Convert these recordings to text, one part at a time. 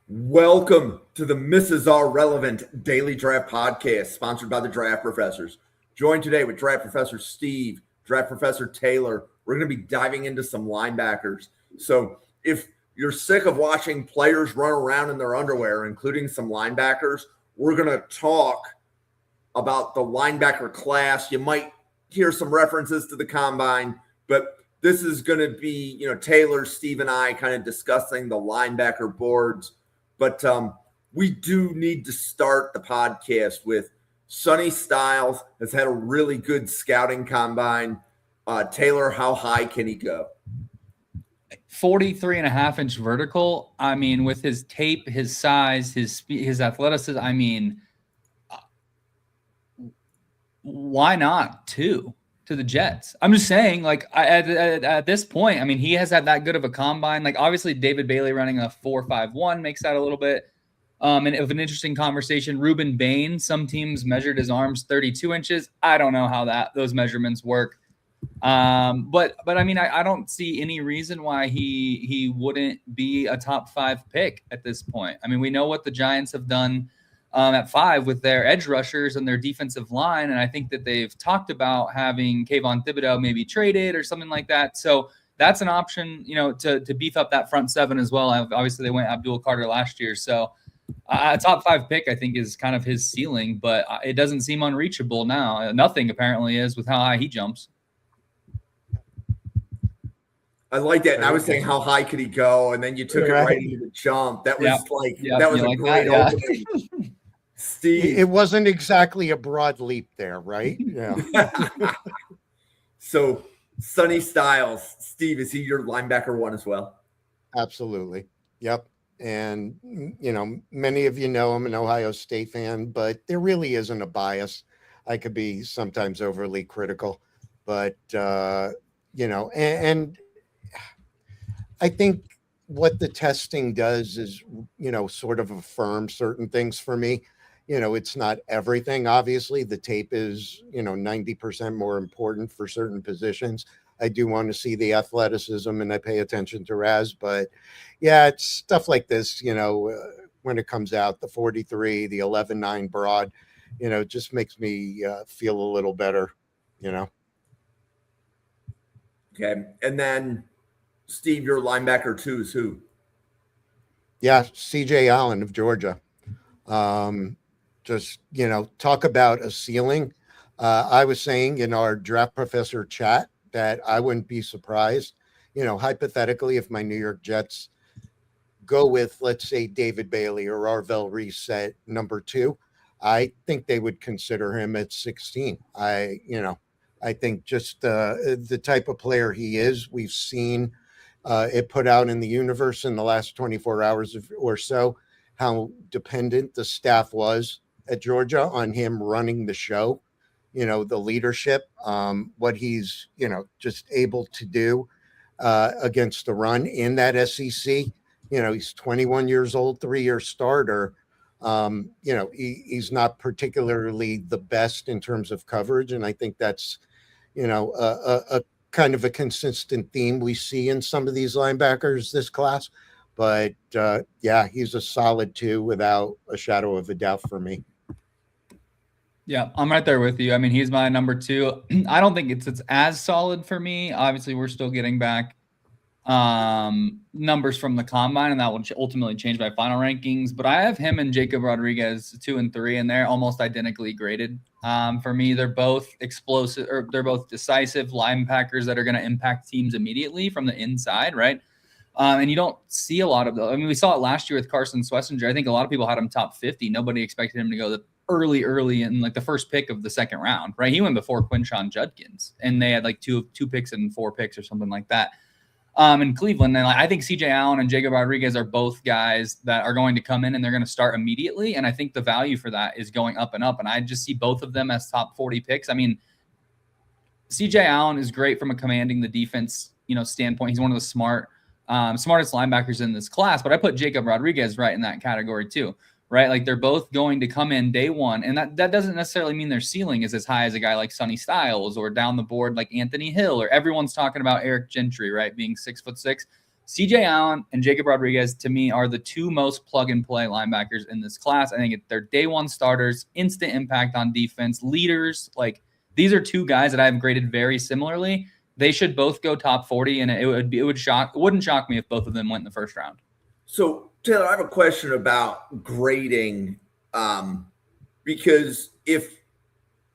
Welcome to the Mrs. R Relevant Daily Draft Podcast, sponsored by the Draft Professors. Joined today with Draft Professor Steve, Draft Professor Taylor. We're going to be diving into some linebackers. So if you're sick of watching players run around in their underwear, including some linebackers, we're going to talk about the linebacker class. You might hear some references to the combine, but this is going to be, Taylor, Steve, and I kind of discussing the linebacker boards. But we do need to start the podcast with Sonny Styles has had a really good scouting combine. Taylor, how high can he go? 43.5-inch vertical. I mean, with his tape, his size, his speed, his athleticism, I mean, why not two to the Jets? I'm just saying, like, at this point, I mean, he has had that good of a combine. Like, obviously, David Bailey running a 4.51 makes that a little bit and of an interesting conversation. Ruben Bain, some teams measured his arms 32 inches. I don't know how those measurements work. But I mean, I don't see any reason why he wouldn't be a top 5 pick at this point. I mean, we know what the Giants have done at 5 with their edge rushers and their defensive line. And I think that they've talked about having Kayvon Thibodeau maybe traded or something like that. So that's an option, to beef up that front 7 as well. Obviously, they went Abdul Carter last year. So a top 5 pick, I think, is kind of his ceiling, but it doesn't seem unreachable now. Nothing apparently is with how high he jumps. I like that. And I was saying, how high could he go? And then you took it right into the jump. That was that was a great opening. Steve. It wasn't exactly a broad leap there, right? Yeah. So, Sonny Styles. Steve, is he your linebacker 1 as well? Absolutely. Yep. And, many of you know I'm an Ohio State fan, but there really isn't a bias. I could be sometimes overly critical, but, and I think what the testing does is, sort of affirm certain things for me. It's not everything. Obviously, the tape is, 90% more important for certain positions. I do want to see the athleticism and I pay attention to Raz, but yeah, it's stuff like this, when it comes out, the 43, the 11.9 broad, it just makes me feel a little better, Okay. And then, Steve, your linebacker 2 is who? Yeah, C.J. Allen of Georgia. Just, talk about a ceiling. I was saying in our Draft Professor chat that I wouldn't be surprised, hypothetically, if my New York Jets go with, let's say, David Bailey or Arvell Reese at number 2, I think they would consider him at 16. I think just the type of player he is, we've seen it put out in the universe in the last 24 hours or so, how dependent the staff was at Georgia on him running the show, the leadership, what he's, just able to do against the run in that SEC. He's 21 years old, 3-year starter. He's not particularly the best in terms of coverage. And I think that's, a kind of a consistent theme we see in some of these linebackers this class. But he's a solid 2 without a shadow of a doubt for me. Yeah, I'm right there with you. I mean, he's my number 2. I don't think it's as solid for me. Obviously, we're still getting back numbers from the combine, and that will ultimately change my final rankings. But I have him and Jacob Rodriguez 2 and 3, and they're almost identically graded. For me, they're both explosive, or they're both decisive linebackers that are going to impact teams immediately from the inside, right? And you don't see a lot of those. I mean, we saw it last year with Carson Schlesinger. I think a lot of people had him top 50. Nobody expected him to go early in like the first pick of the second round, right? He went before Quinshon Judkins, and they had like two picks and 4 picks or something like that. In Cleveland, and I think C.J. Allen and Jacob Rodriguez are both guys that are going to come in and they're going to start immediately. And I think the value for that is going up and up. And I just see both of them as top 40 picks. I mean, C.J. Allen is great from a commanding the defense, standpoint. He's one of the smartest linebackers in this class. But I put Jacob Rodriguez right in that category too. Right? Like they're both going to come in day one. And that doesn't necessarily mean their ceiling is as high as a guy like Sonny Styles or down the board like Anthony Hill, or everyone's talking about Eric Gentry, right? Being 6'6". CJ Allen and Jacob Rodriguez, to me, are the two most plug-and-play linebackers in this class. I think they're day one starters, instant impact on defense, leaders. Like, these are two guys that I've graded very similarly. They should both go top 40, and it wouldn't shock me if both of them went in the first round. So, Taylor, I have a question about grading, because if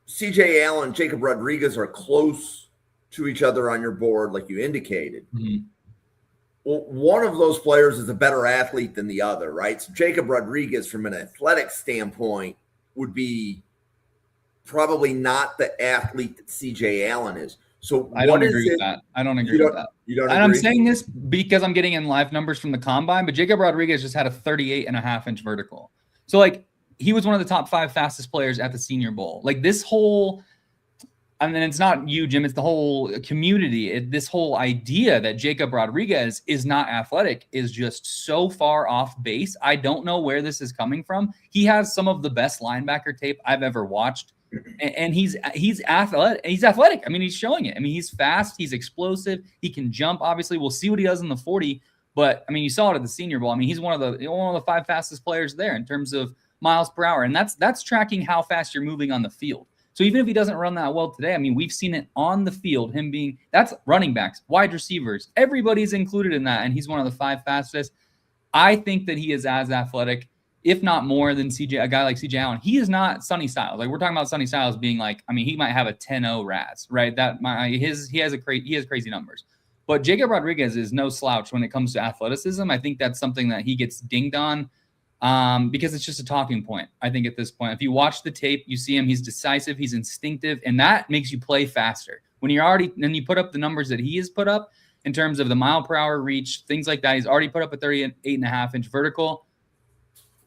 CJ Allen and Jacob Rodriguez are close to each other on your board, like you indicated, well, one of those players is a better athlete than the other, right? So Jacob Rodriguez, from an athletic standpoint, would be probably not the athlete that CJ Allen is. So I don't agree with that. I don't agree with that. You don't and agree? I'm saying this because I'm getting in live numbers from the combine, but Jacob Rodriguez just had a 38.5-inch vertical. So, like, he was one of the top 5 fastest players at the Senior Bowl. Like, this whole – and then it's not you, Jim. It's the whole community. This whole idea that Jacob Rodriguez is not athletic is just so far off base. I don't know where this is coming from. He has some of the best linebacker tape I've ever watched, and he's athletic. He's athletic. I mean, he's showing it. I mean, he's fast. He's explosive. He can jump. Obviously, we'll see what he does in the 40. But I mean, you saw it at the Senior Bowl. I mean, he's one of the 5 fastest players there in terms of miles per hour, and that's tracking how fast you're moving on the field. So even if he doesn't run that well today, I mean, we've seen it on the field, that's running backs, wide receivers, everybody's included in that, and he's one of the 5 fastest. I think that he is as athletic, if not more, than a guy like CJ Allen. He is not Sonny Styles. Like, we're talking about Sonny Styles being like, I mean, he might have a 10-0 RAS, right? He has crazy numbers. But Jacob Rodriguez is no slouch when it comes to athleticism. I think that's something that he gets dinged on. Because it's just a talking point, I think, at this point. If you watch the tape, you see him, he's decisive, he's instinctive, and that makes you play faster. When you put up the numbers that he has put up in terms of the mile per hour reach, things like that, he's already put up a 38.5-inch vertical.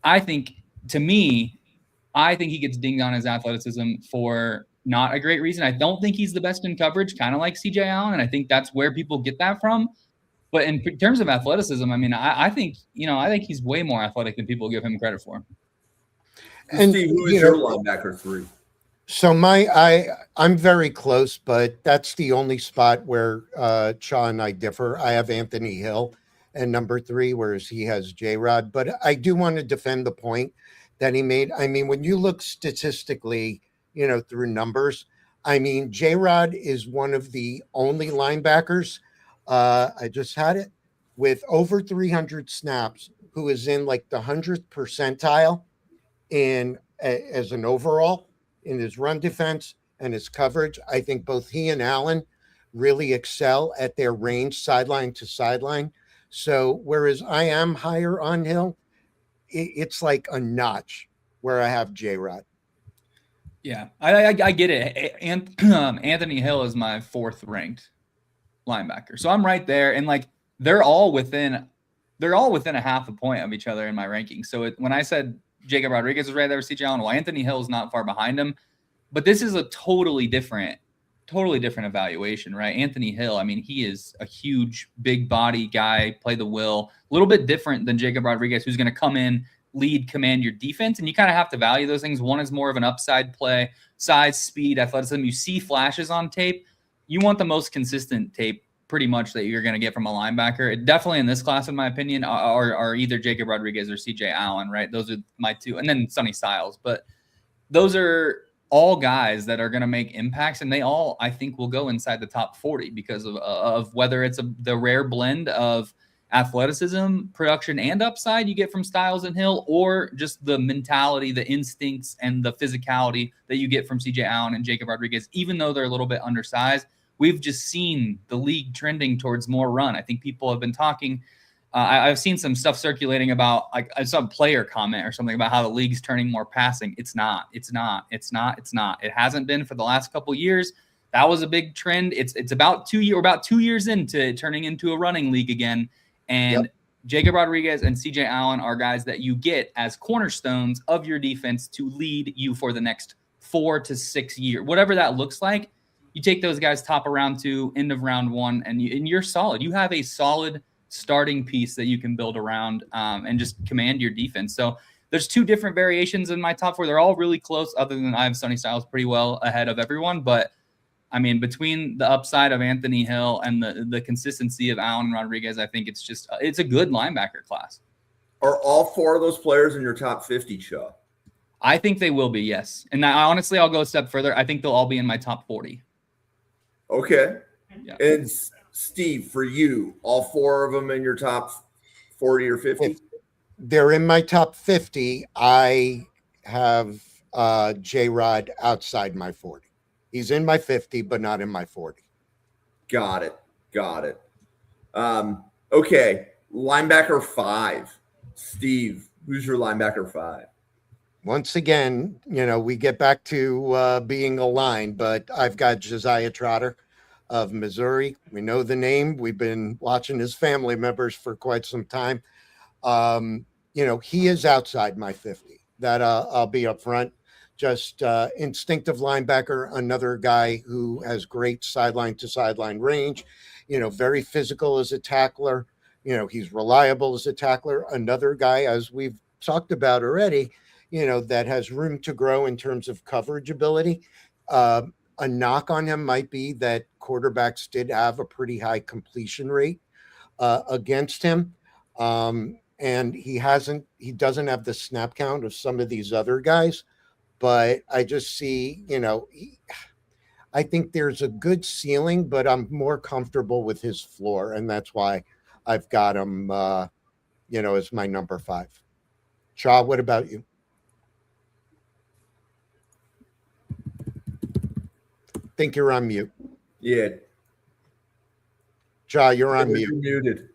I think he gets dinged on his athleticism for not a great reason. I don't think he's the best in coverage, kind of like CJ Allen, and I think that's where people get that from. But in terms of athleticism, I mean, I think he's way more athletic than people give him credit for. And Steve, who is your linebacker 3? So I'm very close, but that's the only spot where Shaw and I differ. I have Anthony Hill at number 3, whereas he has J-Rod. But I do want to defend the point that he made. I mean, when you look statistically, through numbers, I mean, J-Rod is one of the only linebackers, I just had it, with over 300 snaps, who is in like the 100th percentile as an overall in his run defense and his coverage. I think both he and Allen really excel at their range, sideline to sideline. So whereas I am higher on Hill, it's like a notch where I have J-Rod. Yeah, I get it. Anthony Hill is my 4th ranked linebacker. So I'm right there, and like they're all within a half a point of each other in my rankings. So when I said Jacob Rodriguez was right there with CJ Allen, well, Anthony Hill is not far behind him, but this is a totally different evaluation, right? Anthony Hill, I mean, he is a huge, big body guy, play the will, a little bit different than Jacob Rodriguez, who's going to come in, lead, command your defense, and you kind of have to value those things. One is more of an upside play, size, speed, athleticism. You see flashes on tape. You want the most consistent tape pretty much that you're going to get from a linebacker. Definitely in this class, in my opinion, are either Jacob Rodriguez or CJ Allen, right? Those are my 2. And then Sonny Styles. But those are all guys that are going to make impacts, and they all, I think, will go inside the top 40 because of whether it's the rare blend of athleticism, production, and upside you get from Styles and Hill, or just the mentality, the instincts, and the physicality that you get from CJ Allen and Jacob Rodriguez, even though they're a little bit undersized. We've just seen the league trending towards more run. I think people have been talking. I've seen some stuff circulating about, like, I saw a player comment or something about how the league's turning more passing. It's not. It hasn't been for the last couple years. That was a big trend. It's about 2 years into turning into a running league again. And Jacob Rodriguez and CJ Allen are guys that you get as cornerstones of your defense to lead you for the next 4 to 6 years, whatever that looks like. You take those guys top of round 2, end of round 1, and you're solid. You have a solid starting piece that you can build around and just command your defense. So there's 2 different variations in my top 4. They're all really close, other than I have Sonny Styles pretty well ahead of everyone. But I mean, between the upside of Anthony Hill and the consistency of Allen Rodriguez, I think it's a good linebacker class. Are all 4 of those players in your top 50, Shaw? I think they will be, yes. And honestly, I'll go a step further. I think they'll all be in my top 40. Okay. Yeah. And Steve, for you, all 4 of them in your top 40 or 50? They're in my top 50. I have J-Rod outside my 40. He's in my 50, but not in my 40. Got it. Okay. Linebacker 5. Steve, who's your linebacker 5? Once again, we get back to being aligned, but I've got Josiah Trotter of Missouri. We know the name. We've been watching his family members for quite some time. He is outside my 50. That I'll be up front. Just instinctive linebacker, another guy who has great sideline to sideline range, very physical as a tackler. He's reliable as a tackler. Another guy, as we've talked about already, that has room to grow in terms of coverage ability. A knock on him might be that quarterbacks did have a pretty high completion rate against him. And he doesn't have the snap count of some of these other guys, but I just see, I think there's a good ceiling, but I'm more comfortable with his floor. And that's why I've got him, as my number 5. Shaw, what about you? Think you're on mute. Yeah. Shaw, you're on mute. You're muted.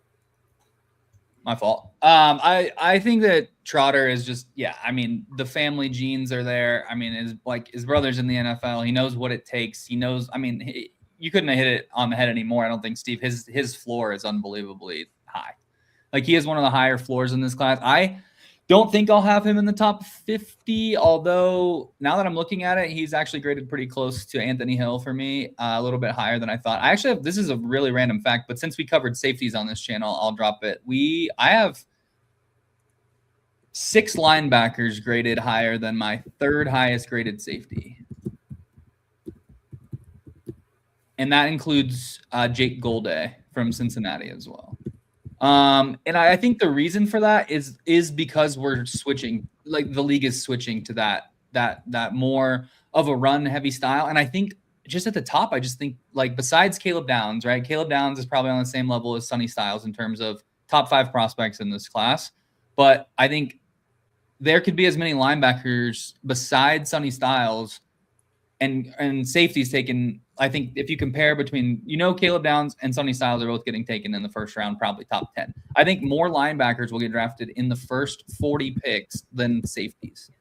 My fault. I think that Trotter is just, the family genes are there. I mean, his brother's in the NFL. He knows what it takes. He knows, you couldn't have hit it on the head anymore. I don't think, Steve, his floor is unbelievably high. Like, he is one of the higher floors in this class. I don't think I'll have him in the top 50, although now that I'm looking at it, he's actually graded pretty close to Anthony Hill for me, a little bit higher than I thought. I actually have, this is a really random fact, but since we covered safeties on this channel, I'll drop it. I have 6 linebackers graded higher than my 3rd highest graded safety. And that includes Jake Golday from Cincinnati as well. And I think the reason for that is because we're switching, like the league is switching to that more of a run heavy style. And I think just at the top, I just think, like, besides Caleb Downs, right? Caleb Downs is probably on the same level as Sonny Styles in terms of top 5 prospects in this class. But I think there could be as many linebackers besides Sonny Styles and safeties taken. I think if you compare between, Caleb Downs and Sonny Styles are both getting taken in the first round, probably top 10. I think more linebackers will get drafted in the first 40 picks than safeties.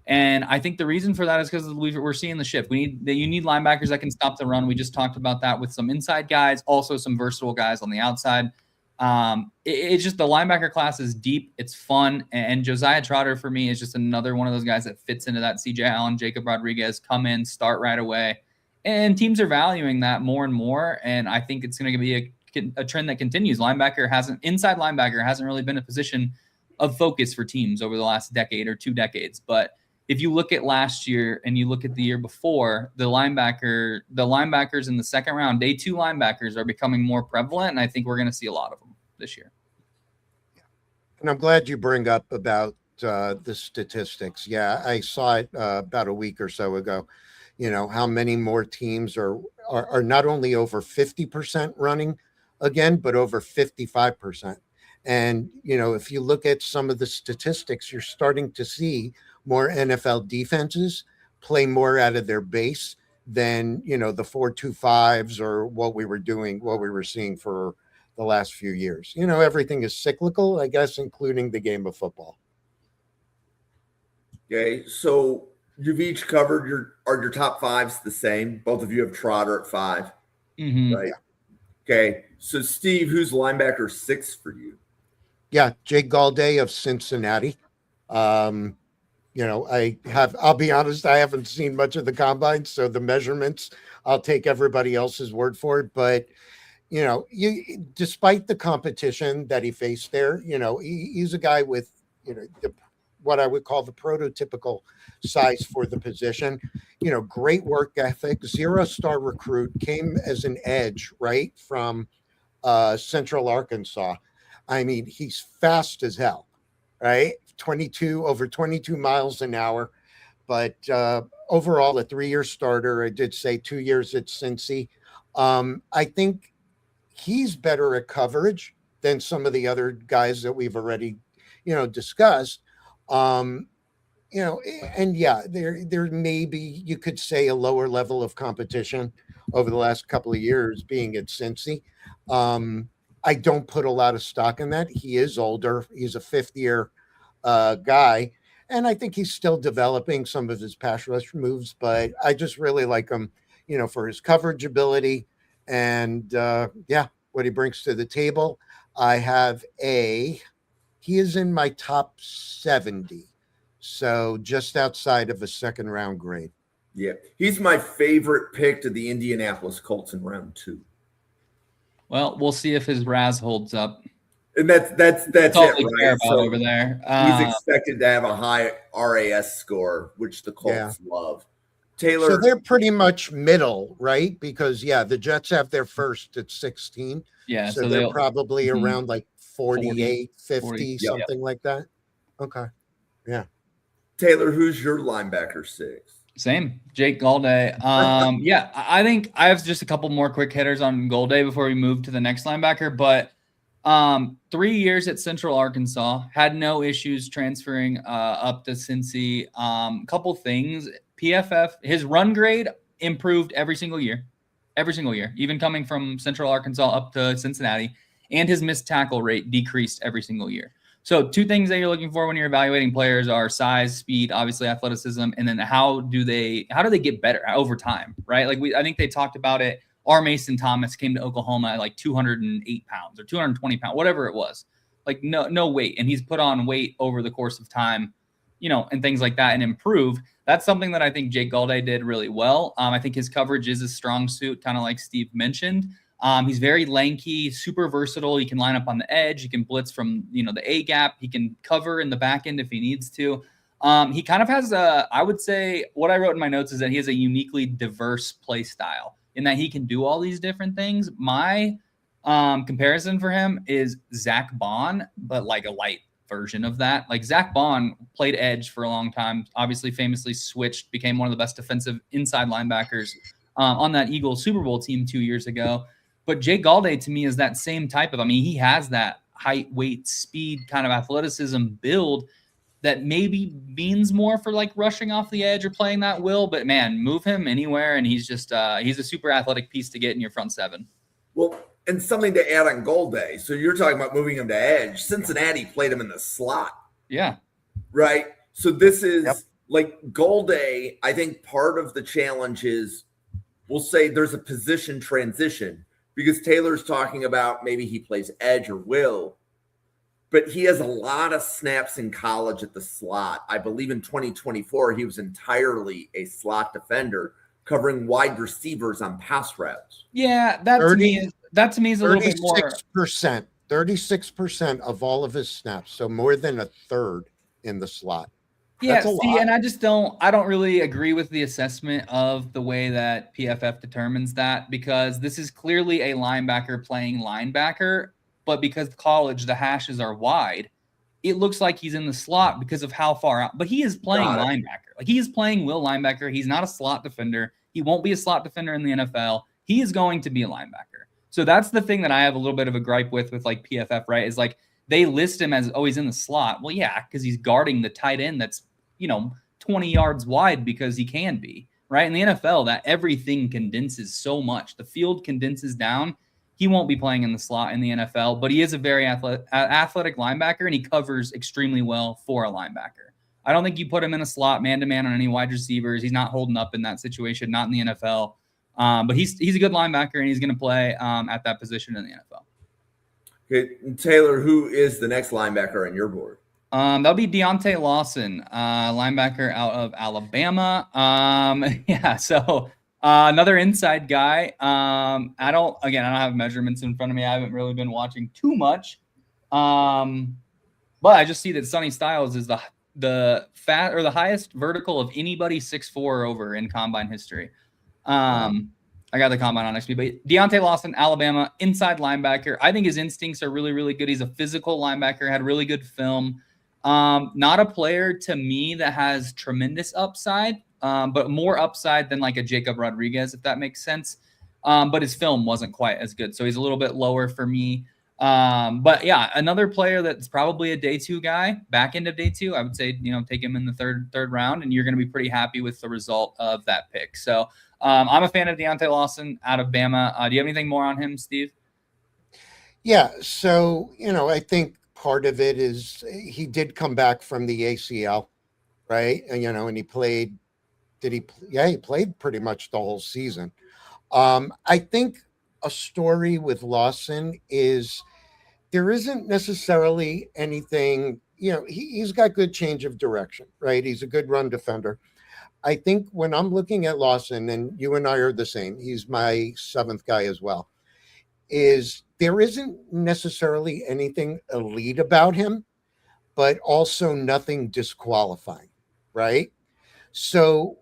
And I think the reason for that is because we're seeing the shift. You need linebackers that can stop the run. We just talked about that with some inside guys, also some versatile guys on the outside. It's just the linebacker class is deep. It's fun. And Josiah Trotter for me is just another one of those guys that fits into that CJ Allen, Jacob Rodriguez, come in, start right away. And teams are valuing that more and more. And I think it's going to be a trend that continues. Inside linebacker hasn't really been a position of focus for teams over the last decade or 2 decades. But if you look at last year and you look at the year before, the linebackers in the second round, day 2 linebackers are becoming more prevalent. And I think we're going to see a lot of them this year. And I'm glad you bring up about the statistics. Yeah, I saw it about a week or so ago. How many more teams are not only over 50% running again, but over 55%. And, if you look at some of the statistics, you're starting to see more NFL defenses play more out of their base than, the 4-2-5s or what we were seeing for the last few years. Everything is cyclical, I guess, including the game of football. Okay, so you've each covered your top 5s the same. Both of you have Trotter at 5. Mm-hmm. Right. Okay. So Steve, who's linebacker 6 for you? Yeah, Jake Golday of Cincinnati. I'll be honest, I haven't seen much of the combine, so the measurements, I'll take everybody else's word for it. But, despite the competition that he faced there, he's a guy with, what I would call the prototypical size for the position. Great work ethic, 0-star recruit, came as an edge, right, from Central Arkansas. I mean, he's fast as hell, right? Over 22 miles an hour. But overall, a 3-year starter. I did say 2 years at Cincy. I think he's better at coverage than some of the other guys that we've already, discussed. And yeah, there may be, you could say, a lower level of competition over the last couple of years being at Cincy. I don't put a lot of stock in that. He is older. He's a 5th-year guy. And I think he's still developing some of his pass rush moves, but I just really like him, for his coverage ability and what he brings to the table. He is in my top 70. So just outside of a 2nd-round grade. Yeah. He's my favorite pick to the Indianapolis Colts in round 2. Well, we'll see if his RAS holds up. And that's all it, we right? care about over there. He's expected to have a high RAS score, which the Colts love. Taylor. So they're pretty much middle, right? Because the Jets have their first at 16. Yeah. So they're probably around like 48, 50, 40, something like that. Okay. Yeah. Taylor, who's your linebacker 6? Same, Jake Galday. I think I have just a couple more quick hitters on Galday before we move to the next linebacker. But 3 years at Central Arkansas, had no issues transferring up to Cincy. Couple things. PFF, his run grade improved every single year, even coming from Central Arkansas up to Cincinnati, and his missed tackle rate decreased every single year. So 2 things that you're looking for when you're evaluating players are size, speed, obviously athleticism, and then how do they get better over time, right? Like I think they talked about it. R. Mason Thomas came to Oklahoma at like 208 pounds or 220 pounds, whatever it was, like no weight. And he's put on weight over the course of time, and things like that and improve. That's something that I think Jake Galday did really well. I think his coverage is a strong suit, kind of like Steve mentioned. He's very lanky, super versatile. He can line up on the edge. He can blitz from, the A gap. He can cover in the back end if he needs to. He kind of has I would say what I wrote in my notes is that he has a uniquely diverse play style in that he can do all these different things. My comparison for him is Zach Bond, but like a light version of that. Like Zach Bond played edge for a long time, obviously famously switched, became one of the best defensive inside linebackers on that Eagles Super Bowl team 2 years ago. But Jake Galday to me is that same type of, he has that height, weight, speed, kind of athleticism build that maybe means more for like rushing off the edge or playing that will, but man, move him anywhere. And he's just, he's a super athletic piece to get in your front 7. Well, and something to add on Galday. So you're talking about moving him to edge. Cincinnati played him in the slot. Yeah. Right. So this is like Galday. I think part of the challenge is we'll say there's a position transition because Taylor's talking about maybe he plays edge or will, but he has a lot of snaps in college at the slot. I believe in 2024, he was entirely a slot defender covering wide receivers on pass routes. Yeah, that to me is a little bit more. 36% of all of his snaps, so more than a third in the slot. Yeah, and I don't really agree with the assessment of the way that PFF determines that because this is clearly a linebacker playing linebacker, but because college, the hashes are wide, it looks like he's in the slot because of how far out, but he is playing linebacker. Like he is playing will linebacker. He's not a slot defender. He won't be a slot defender in the NFL. He is going to be a linebacker. So that's the thing that I have a little bit of a gripe with like PFF, right? Is like they list him as, he's in the slot. Well, yeah, because he's guarding the tight end that's, 20 yards wide because he can be, right? In the NFL, that everything condenses so much. The field condenses down. He won't be playing in the slot in the NFL, but he is a very athletic linebacker, and he covers extremely well for a linebacker. I don't think you put him in a slot man-to-man on any wide receivers. He's not holding up in that situation, not in the NFL. But he's a good linebacker, and he's going to play at that position in the NFL. Okay, Taylor, who is the next linebacker on your board? That'll be Deontay Lawson, linebacker out of Alabama. So another inside guy. I don't have measurements in front of me. I haven't really been watching too much. But I just see that Sonny Styles is the the highest vertical of anybody 6'4" or over in combine history. I got the combine on next to me, but Deontay Lawson, Alabama, inside linebacker. I think his instincts are really, really good. He's a physical linebacker, had really good film. Not a player to me that has tremendous upside, but more upside than like a Jacob Rodriguez, if that makes sense. But his film wasn't quite as good. So he's a little bit lower for me. But yeah, another player that's probably a day 2 guy, back end of day 2. I would say, take him in the third round, and you're going to be pretty happy with the result of that pick. So I'm a fan of Deontay Lawson out of Bama. Do you have anything more on him, Steve? Yeah. So, I think part of it is he did come back from the ACL, right? And, and he played, he played pretty much the whole season. I think a story with Lawson is there isn't necessarily anything, he's got good change of direction, right? He's a good run defender. I think when I'm looking at Lawson, and you and I are the same, he's my 7th guy as well, is there isn't necessarily anything elite about him, but also nothing disqualifying, right? So,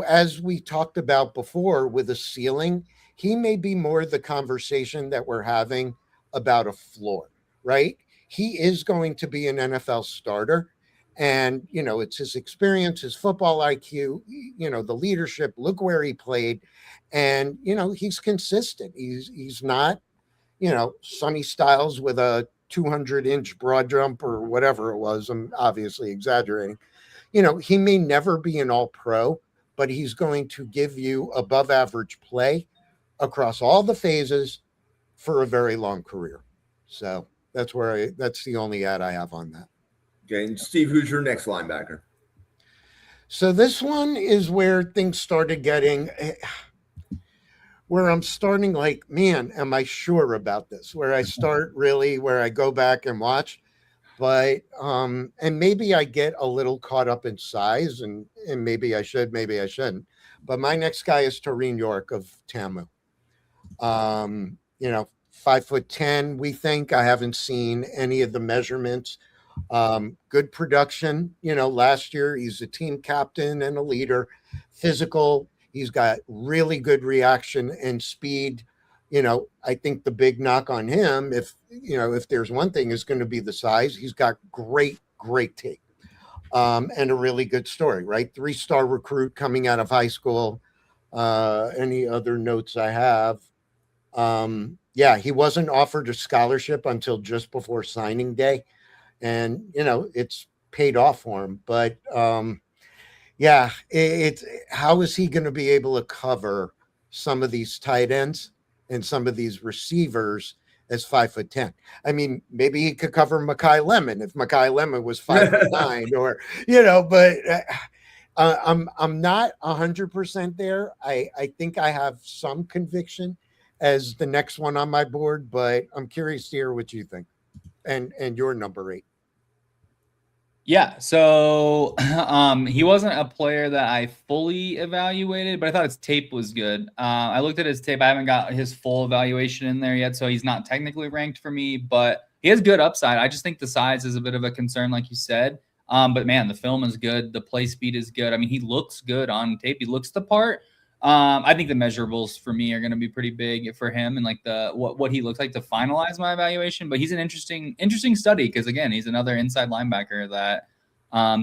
as we talked about before with a ceiling, he may be more the conversation that we're having about a floor, right? He is going to be an NFL starter. And, it's his experience, his football IQ, the leadership, look where he played. And, he's consistent. He's not, Sonny Styles with a 200-inch broad jump or whatever it was. I'm obviously exaggerating. He may never be an all-pro, but he's going to give you above average play across all the phases for a very long career. So that's the only ad I have on that. Okay, and Steve, who's your next linebacker? So this one is where things started getting, where I'm starting like, man, am I sure about this? Where I start really, where I go back and watch, but and maybe I get a little caught up in size, and maybe I should, maybe I shouldn't. But my next guy is Tareen York of TAMU. 5'10", we think. I haven't seen any of the measurements. Good production. Last year he's a team captain and a leader, physical. He's got really good reaction and speed. I think the big knock on him, if there's one thing, is going to be the size. He's got great tape, and a really good story, right? 3-star recruit coming out of high school. Any other notes I have? He wasn't offered a scholarship until just before signing day. And, it's paid off for him. But, it's how is he going to be able to cover some of these tight ends and some of these receivers as 5'10"? I mean, maybe he could cover Mekhi Lemon if Mekhi Lemon was 5'9", or, but I'm not 100% there. I think I have some conviction as the next one on my board, but I'm curious to hear what you think. And your number 8. Yeah, so he wasn't a player that I fully evaluated, but I thought his tape was good. I looked at his tape. I haven't got his full evaluation in there yet, so he's not technically ranked for me, but he has good upside. I just think the size is a bit of a concern, like you said. But man, the film is good. The play speed is good. I mean, he looks good on tape. He looks the part. I think the measurables for me are going to be pretty big for him, and like what he looks like to finalize my evaluation. But he's an interesting study because, again, he's another inside linebacker that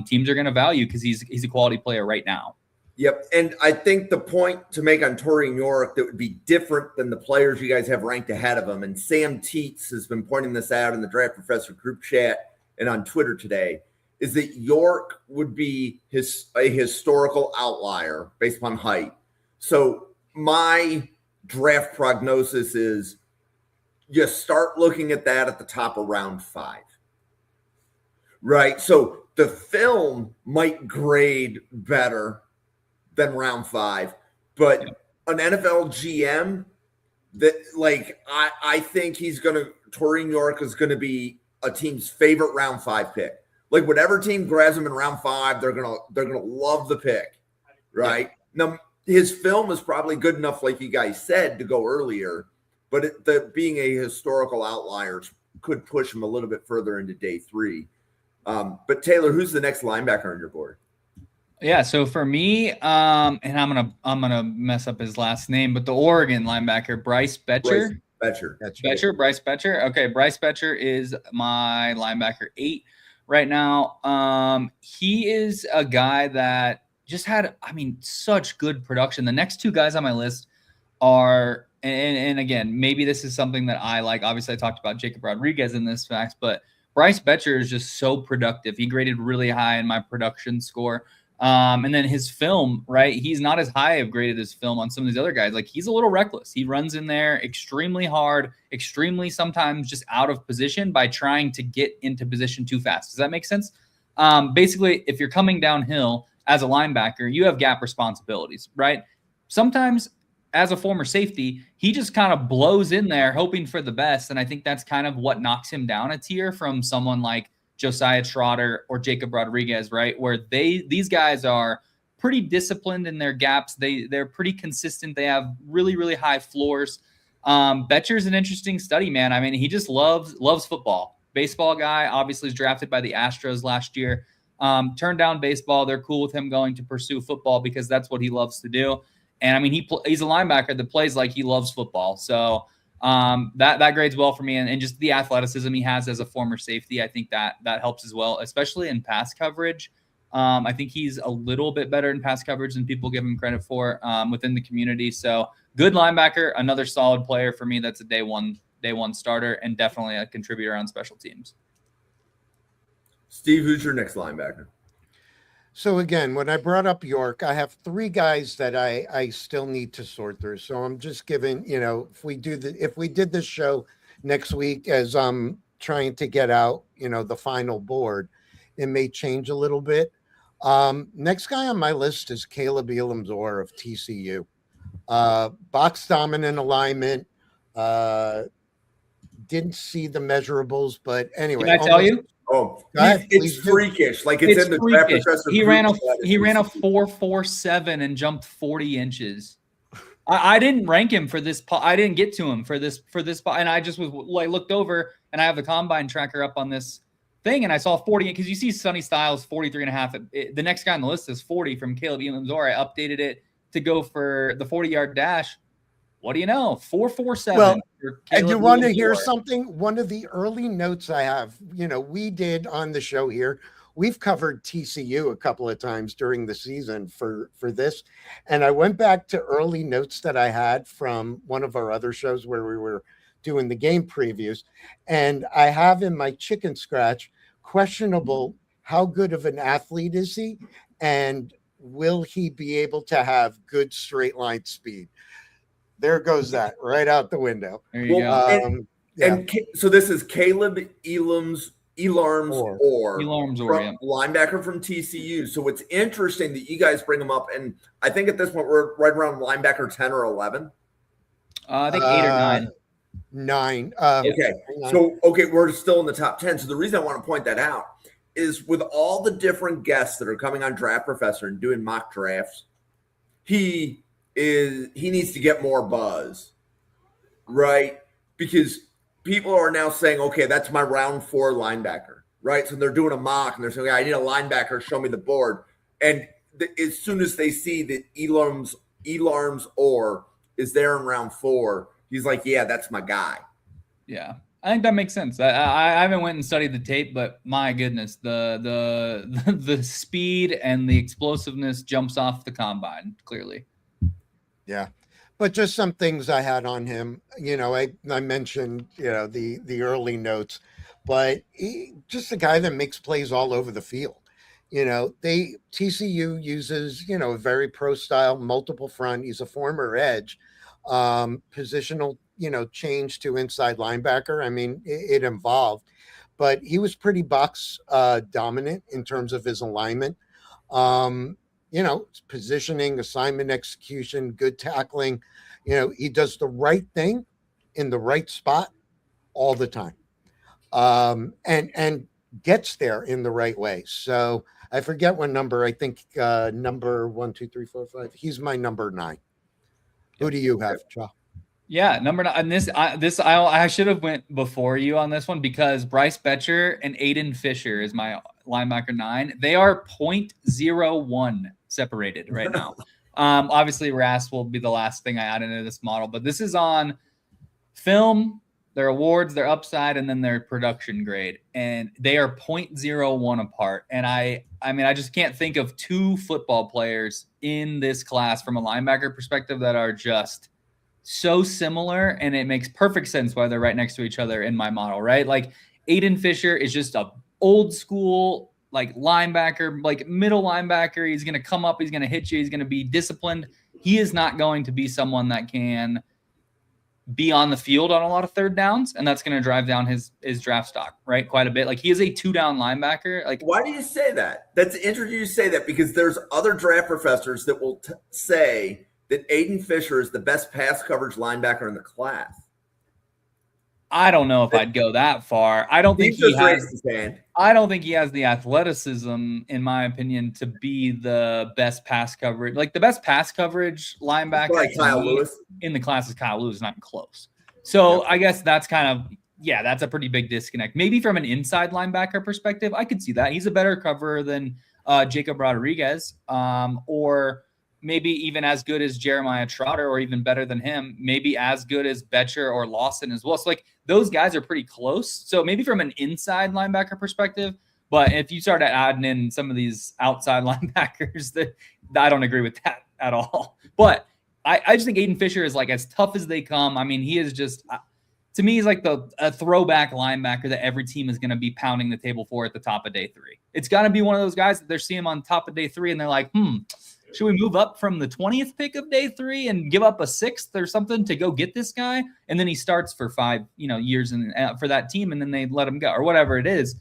teams are going to value because he's a quality player right now. Yep, and I think the point to make on Tareen York that would be different than the players you guys have ranked ahead of him, and Sam Teets has been pointing this out in the Draft Professor group chat and on Twitter today, is that York would be a historical outlier based upon height. So my draft prognosis is you start looking at that at the top of round 5, right? So the film might grade better than round 5, but an NFL GM that I think Tareen York is going to be a team's favorite round 5 pick. Like whatever team grabs him in round 5, they're gonna love the pick, right? Yeah. Now his film is probably good enough, like you guys said, to go earlier, but being a historical outlier could push him a little bit further into day 3. But Taylor, who's the next linebacker on your board? Yeah, so for me, and I'm gonna mess up his last name, but the Oregon linebacker, Bryce Betcher. Bryce Betcher. Okay, Bryce Betcher is my linebacker 8 right now. He is a guy that just had, such good production. The next two guys on my list are, and again, maybe this is something that I like. Obviously, I talked about Jacob Rodriguez in this fact, but Bryce Betcher is just so productive. He graded really high in my production score. And then his film, right? He's not as high of graded his film on some of these other guys. Like, he's a little reckless. He runs in there extremely hard, extremely sometimes just out of position by trying to get into position too fast. Does that make sense? Basically, if you're coming downhill as a linebacker, you have gap responsibilities, right? Sometimes as a former safety, he just kind of blows in there hoping for the best. And I think that's kind of what knocks him down a tier from someone like Josiah Trotter or Jacob Rodriguez, right? Where these guys are pretty disciplined in their gaps. They're pretty consistent. They have really, really high floors. Betcher's an interesting study, man. I mean, he just loves football. Baseball guy, obviously was drafted by the Astros last year. Turned down baseball. They're cool with him going to pursue football because that's what he loves to do. And I mean, he's a linebacker that plays like he loves football. So that grades well for me, and just the athleticism he has as a former safety, I think that helps as well, especially in pass coverage. I think he's a little bit better in pass coverage than people give him credit for within the community. So good linebacker, another solid player for me. That's a day one starter and definitely a contributor on special teams. Steve, who's your next linebacker? So again, when I brought up York, I have 3 guys that I still need to sort through. So I'm just giving, if we did this show next week as I'm trying to get out, the final board, it may change a little bit. Next guy on my list is Caleb Elamzor of TCU. Box dominant alignment. Didn't see the measurables, but anyway. Can I tell you? Oh, it's freakish. Like it's in the draft professor. He ran a 4.47 and jumped 40 inches. I didn't rank him for this. I didn't get to him for this. And I just was like, looked over and I have the combine tracker up on this thing. And I saw 40 because you see Sonny Styles 43.5. The next guy on the list is 40 from Caleb Elamzor. I updated it to go for the 40-yard dash. What do you know? 4.47. Well, and you want to hear something? One of the early notes I have, we did on the show here, we've covered TCU a couple of times during the season for this. And I went back to early notes that I had from one of our other shows where we were doing the game previews. And I have in my chicken scratch, questionable, how good of an athlete is he? And will he be able to have good straight line speed? There goes that right out the window. There you go. And so this is Caleb Elamzor, linebacker from TCU. So it's interesting that you guys bring him up, and I think at this point we're right around linebacker 10 or 11. I think 8 or 9. Okay, we're still in the top 10. So the reason I want to point that out is with all the different guests that are coming on Draft Professor and doing mock drafts, he needs to get more buzz, right? Because people are now saying, okay, that's my round 4 linebacker, right? So they're doing a mock and they're saying, I need a linebacker, show me the board. And as soon as they see that Elamzor is there in round 4, he's like, yeah, that's my guy. Yeah, I think that makes sense. I haven't went and studied the tape, but my goodness, the speed and the explosiveness jumps off the combine, clearly. Yeah. But just some things I had on him, I mentioned, the early notes, but just a guy that makes plays all over the field. TCU uses, a very pro style, multiple front. He's a former edge, positional, change to inside linebacker. I mean, it involved, but he was pretty box dominant in terms of his alignment. Positioning, assignment execution, good tackling. He does the right thing in the right spot all the time. And gets there in the right way. So I forget what number, I think number 1, 2, 3, 4, 5. He's my number 9. Who do you have, Cha? Yeah, number 9. And I should have went before you on this one because Bryce Betcher and Aiden Fisher is linebacker 9. They are 0.01 separated right now. Obviously, RAS will be the last thing I add into this model, but this is on film, their awards, their upside, and then their production grade. And they are 0.01 apart. And I mean, I just can't think of two football players in this class from a linebacker perspective that are just so similar. And it makes perfect sense why they're right next to each other in my model, right? Like Aiden Fisher is just a old school, like linebacker, like middle linebacker. He's going to come up. He's going to hit you. He's going to be disciplined. He is not going to be someone that can be on the field on a lot of third downs, and that's going to drive down his draft stock, right? Quite a bit. Like he is a 2-down linebacker. Like, why do you say that? That's interesting you say that, because there's other draft professors that will say that Aiden Fisher is the best pass coverage linebacker in the class. I don't know if I'd go that far. I don't think he has the athleticism, in my opinion, to be the best pass coverage. Like the best pass coverage linebacker like Kyle Lewis in the class is Kyle Lewis, not close. So I guess that's kind of, that's a pretty big disconnect. Maybe from an inside linebacker perspective, I could see that. He's a better coverer than Jacob Rodriguez, or maybe even as good as Jeremiah Trotter, or even better than him, maybe as good as Betcher or Lawson as well. So like those guys are pretty close. So maybe from an inside linebacker perspective, but if you start adding in some of these outside linebackers, that I don't agree with that at all. But I just think Aiden Fisher is like as tough as they come. I mean, he is just, to me, he's like a throwback linebacker that every team is going to be pounding the table for at the top of day 3. It's got to be one of those guys that they're seeing him on top of day 3 and they're like, should we move up from the 20th pick of day 3 and give up a 6th or something to go get this guy? And then he starts for 5, years for that team, and then they let him go or whatever it is.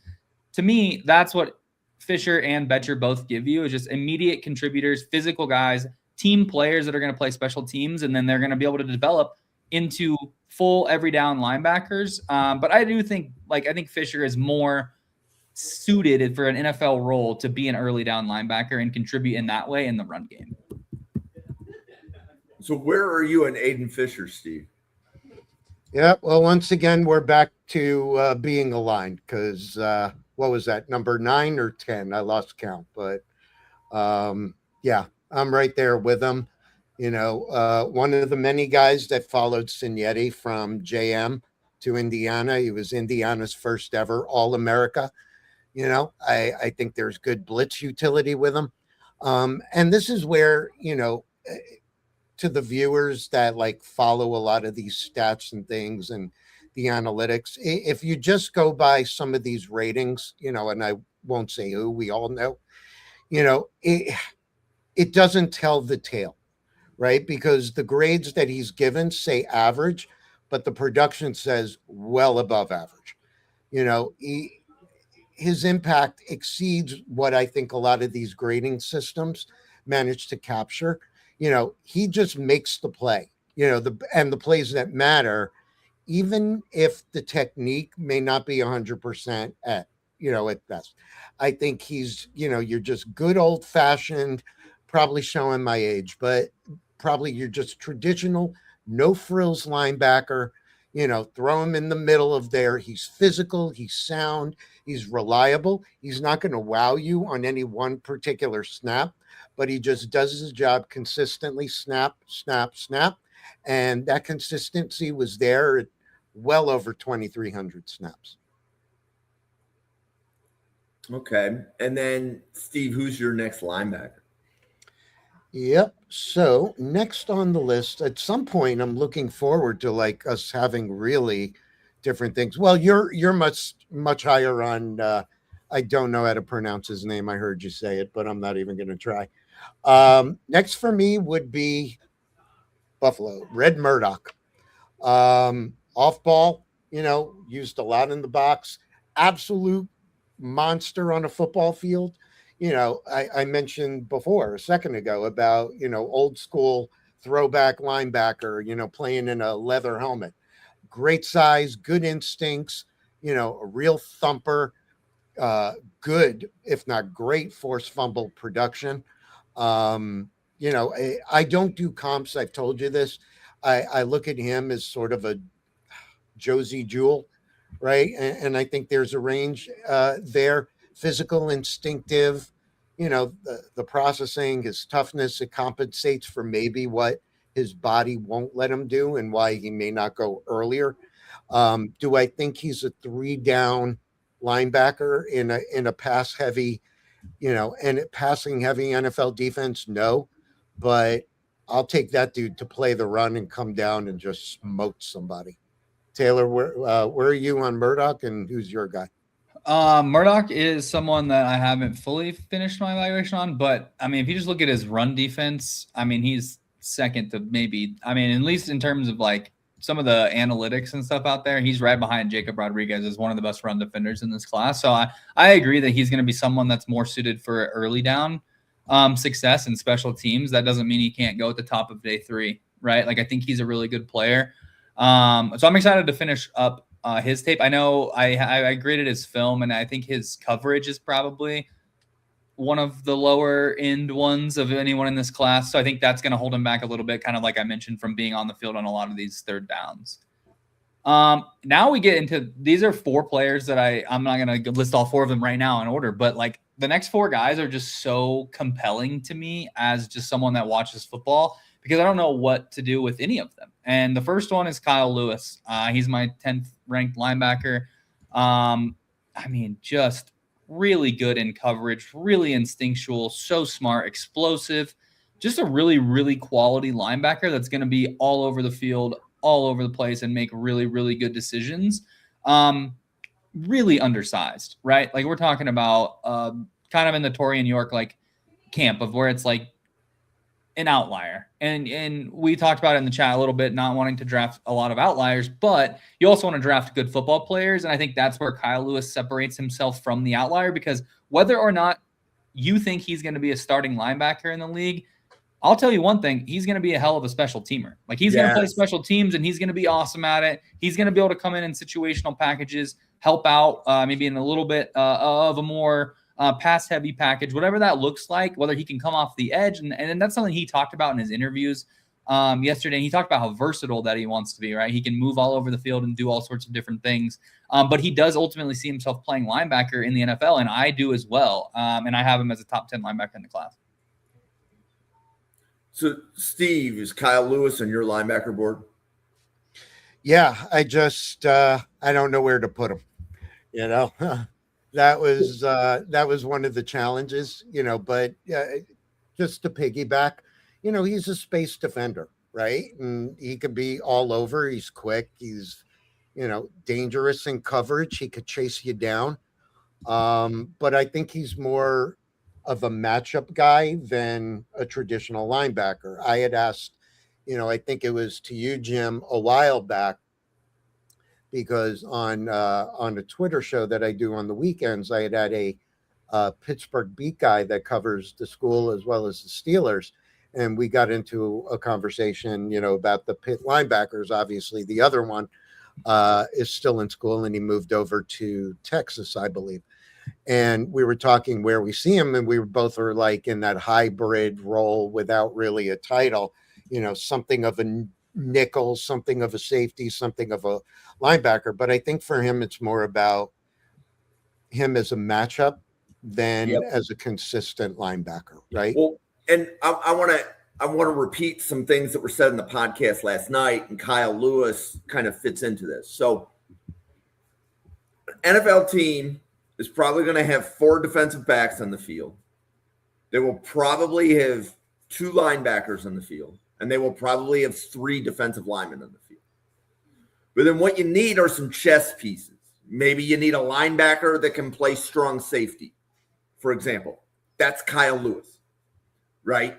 To me, that's what Fisher and Betcher both give you, is just immediate contributors, physical guys, team players that are going to play special teams, and then they're going to be able to develop into full every down linebackers. But I do think, I think Fisher is more suited for an NFL role to be an early down linebacker and contribute in that way in the run game. So where are you in Aiden Fisher, Steve? Yeah, well, once again, we're back to being aligned, because what was that, number 9 or 10? I lost count, but I'm right there with him. One of the many guys that followed Signetti from JM to Indiana. He was Indiana's first ever All-America. I think there's good blitz utility with him. And this is where, to the viewers that follow a lot of these stats and things and the analytics, if you just go by some of these ratings, and I won't say who, we all know, it doesn't tell the tale, right? Because the grades that he's given say average, but the production says well above average. His impact exceeds what I think a lot of these grading systems manage to capture. He just makes the play, and the plays that matter, even if the technique may not be 100% at best. I think he's, you're just good old fashioned, probably showing my age, but probably you're just traditional, no frills linebacker. Throw him in the middle of there. He's physical. He's sound. He's reliable. He's not going to wow you on any one particular snap, but he just does his job consistently, snap, snap, snap. And that consistency was there at well over 2,300 snaps. Okay. And then, Steve, who's your next linebacker? Yep. So next on the list, at some point, I'm looking forward to us having really different things. Well, you're much higher on. I don't know how to pronounce his name. I heard you say it, but I'm not even going to try. Next for me would be Buffalo, Red Murdoch. Off ball, used a lot in the box. Absolute monster on a football field. I mentioned before a second ago about, old school throwback linebacker, playing in a leather helmet. Great size, good instincts, a real thumper, good, if not great, force fumble production. I don't do comps. I've told you this. I look at him as sort of a Josie Jewell, right? And I think there's a range there. physical, instinctive, the processing, his toughness, it compensates for maybe what his body won't let him do and why he may not go earlier. Do I think he's a 3-down linebacker in a pass heavy, and passing heavy NFL defense? No, but I'll take that dude to play the run and come down and just smoke somebody. Taylor, where are you on Murdoch, and who's your guy? Murdoch is someone that I haven't fully finished my evaluation on, but I mean, if you just look at his run defense, I mean, he's second to maybe, I mean, at least in terms of like some of the analytics and stuff out there, he's right behind Jacob Rodriguez as one of the best run defenders in this class. So I agree that he's going to be someone that's more suited for early down success in special teams. That doesn't mean he can't go at the top of day 3, right? Like, I think he's a really good player. So I'm excited to finish up his tape. I know I graded his film, and I think his coverage is probably one of the lower end ones of anyone in this class. So I think that's going to hold him back a little bit, kind of like I mentioned, from being on the field on a lot of these third downs. Now we get into, these are 4 players that I'm not going to list all 4 of them right now in order, but like the next 4 guys are just so compelling to me as just someone that watches football, because I don't know what to do with any of them. And the first one is Kyle Lewis. He's my 10th ranked linebacker. I mean, just really good in coverage, really instinctual, so smart, explosive, just a really, really quality linebacker that's going to be all over the field, all over the place, and make really, really good decisions. Really undersized, right? Like, we're talking about kind of in the Torian York like camp of where it's like an outlier. And we talked about it in the chat a little bit, not wanting to draft a lot of outliers, but you also want to draft good football players. And I think that's where Kyle Lewis separates himself from the outlier, because whether or not you think he's going to be a starting linebacker in the league, I'll tell you one thing, he's going to be a hell of a special teamer. Like, he's going to play special teams, and he's going to be awesome at it. He's going to be able to come in situational packages, help out, maybe in a little bit of a more pass-heavy package, whatever that looks like, whether he can come off the edge. And that's something he talked about in his interviews yesterday. He talked about how versatile that he wants to be, right? He can move all over the field and do all sorts of different things. But he does ultimately see himself playing linebacker in the NFL, and I do as well. And I have him as a top 10 linebacker in the class. So, Steve, is Kyle Lewis on your linebacker board? Yeah, I just I don't know where to put him. That was one of the challenges, but just to piggyback, he's a space defender, right? And he could be all over. He's quick. He's, dangerous in coverage. He could chase you down. But I think he's more of a matchup guy than a traditional linebacker. I had asked, I think it was to you, Jim, a while back, because on a Twitter show that I do on the weekends, I had a Pittsburgh beat guy that covers the school as well as the Steelers. And we got into a conversation, about the Pitt linebackers. Obviously, the other one is still in school, and he moved over to Texas, I believe. And we were talking where we see him, and we both are like in that hybrid role without really a title, something of a nickel, something of a safety, something of a linebacker. But I think for him, it's more about him as a matchup than as a consistent linebacker, right? Well, and I want to repeat some things that were said in the podcast last night, and Kyle Lewis kind of fits into this. So, NFL team is probably going to have 4 defensive backs on the field. They will probably have 2 linebackers on the field, and they will probably have 3 defensive linemen on the field. But then what you need are some chess pieces. Maybe you need a linebacker that can play strong safety, for example. That's Kyle Lewis, right?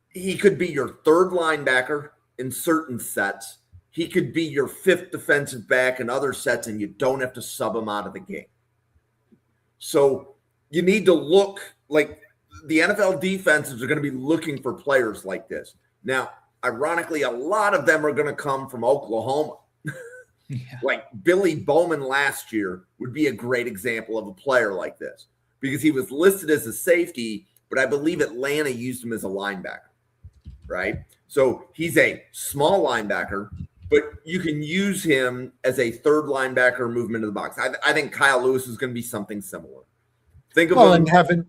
He could be your 3rd linebacker in certain sets. He could be your 5th defensive back in other sets, and you don't have to sub him out of the game. So you need to look like the NFL defenses are going to be looking for players like this. Now, ironically, a lot of them are going to come from Oklahoma. Like Billy Bowman last year would be a great example of a player like this, because he was listed as a safety, but I believe Atlanta used him as a linebacker, right? So he's a small linebacker, but you can use him as a 3rd linebacker movement of the box. I think Kyle Lewis is going to be something similar. Think of Well, him. and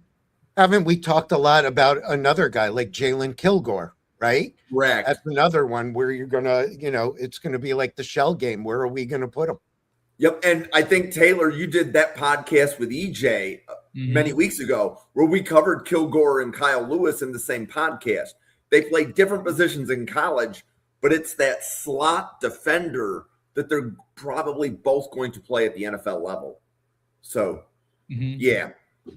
haven't we talked a lot about another guy like Jalen Kilgore, right? Correct. That's another one where you're gonna, it's gonna be like the shell game. Where are we gonna put him? Yep. And I think, Taylor, you did that podcast with EJ many weeks ago where we covered Kilgore and Kyle Lewis in the same podcast. They played different positions in college, but it's that slot defender that they're probably both going to play at the NFL level. So, yeah.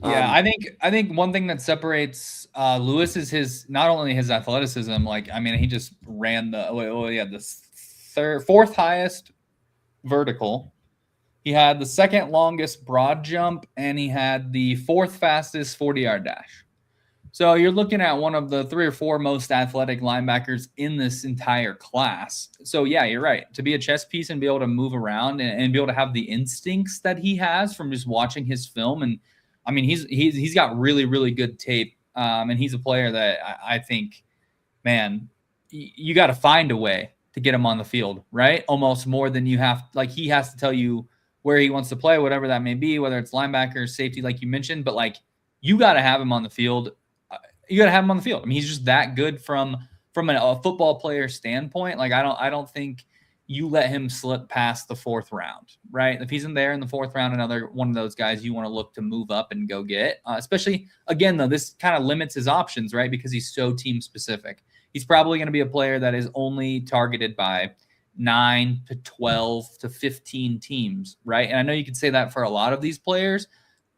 Yeah, I think one thing that separates Lewis is his not only his athleticism. Like, I mean, he just ran the fourth highest vertical. He had the second longest broad jump, and he had the fourth fastest 40-yard dash. So you're looking at one of the 3 or 4 most athletic linebackers in this entire class. So yeah, you're right. To be a chess piece and be able to move around and be able to have the instincts that he has from just watching his film, and I mean, he's got really, really good tape, and he's a player that I think, man, you got to find a way to get him on the field, right? Almost more than you have. Like, he has to tell you where he wants to play, whatever that may be, whether it's linebacker, safety, like you mentioned. But like, you got to have him on the field. You got to have him on the field. I mean, he's just that good from a football player standpoint. Like, I don't think you let him slip past the 4th round, right? If he's in there in the 4th round, another one of those guys you want to look to move up and go get. Especially, again, though, this kind of limits his options, right? Because he's so team specific. He's probably going to be a player that is only targeted by 9 to 12 to 15 teams, right? And I know you could say that for a lot of these players,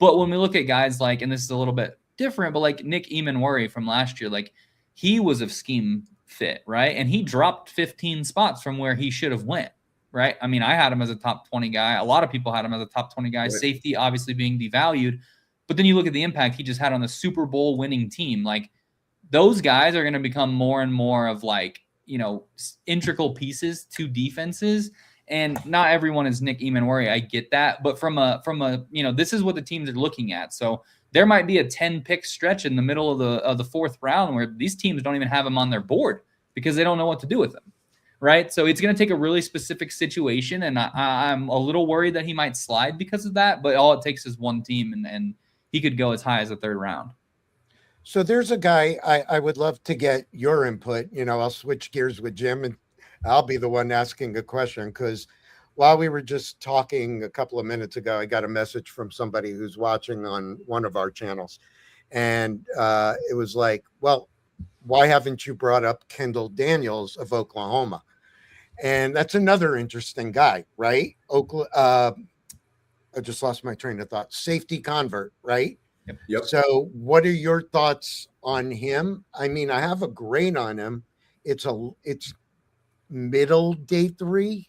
but when we look at guys like, and this is a little bit different, but like Nick Emanwari from last year, like, he was a scheme fit, right? And he dropped 15 spots from where he should have went, right? I mean, I had him as a top 20 guy. A lot of people had him as a top 20 guy. Right. Safety obviously being devalued, but then you look at the impact he just had on the Super Bowl winning team. Like, those guys are going to become more and more of, like, integral pieces to defenses. And not everyone is Nick Emanwari. I get that, but from a this is what the teams are looking at. So there might be a 10-pick stretch in the middle of the 4th round where these teams don't even have him on their board because they don't know what to do with him, right? So it's going to take a really specific situation, and I'm a little worried that he might slide because of that, but all it takes is one team, and he could go as high as the 3rd round. So there's a guy I would love to get your input. I'll switch gears with Jim, and I'll be the one asking a question, because while we were just talking a couple of minutes ago, I got a message from somebody who's watching on one of our channels. And it was like, well, why haven't you brought up Kendall Daniels of Oklahoma? And that's another interesting guy, right? I just lost my train of thought. Safety convert, right? Yep. So what are your thoughts on him? I mean, I have a grade on him. It's middle day 3.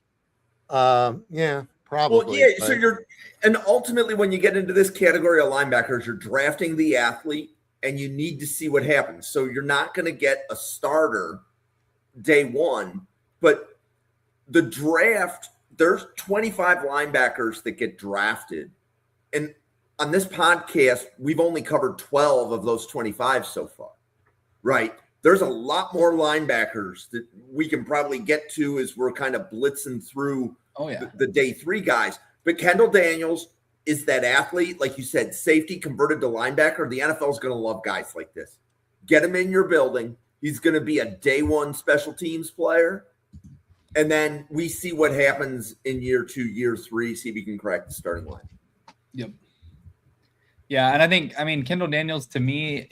Yeah, probably. Well, yeah. So and ultimately, when you get into this category of linebackers, you're drafting the athlete, and you need to see what happens. So you're not going to get a starter day 1, but the draft, there's 25 linebackers that get drafted, and on this podcast, we've only covered 12 of those 25 so far, right? There's a lot more linebackers that we can probably get to as we're kind of blitzing through the day 3 guys. But Kendall Daniels is that athlete, like you said, safety converted to linebacker. The NFL is going to love guys like this. Get him in your building. He's going to be a day 1 special teams player. And then we see what happens in year 2, year 3, see if he can crack the starting line. Yep. Yeah, and Kendall Daniels to me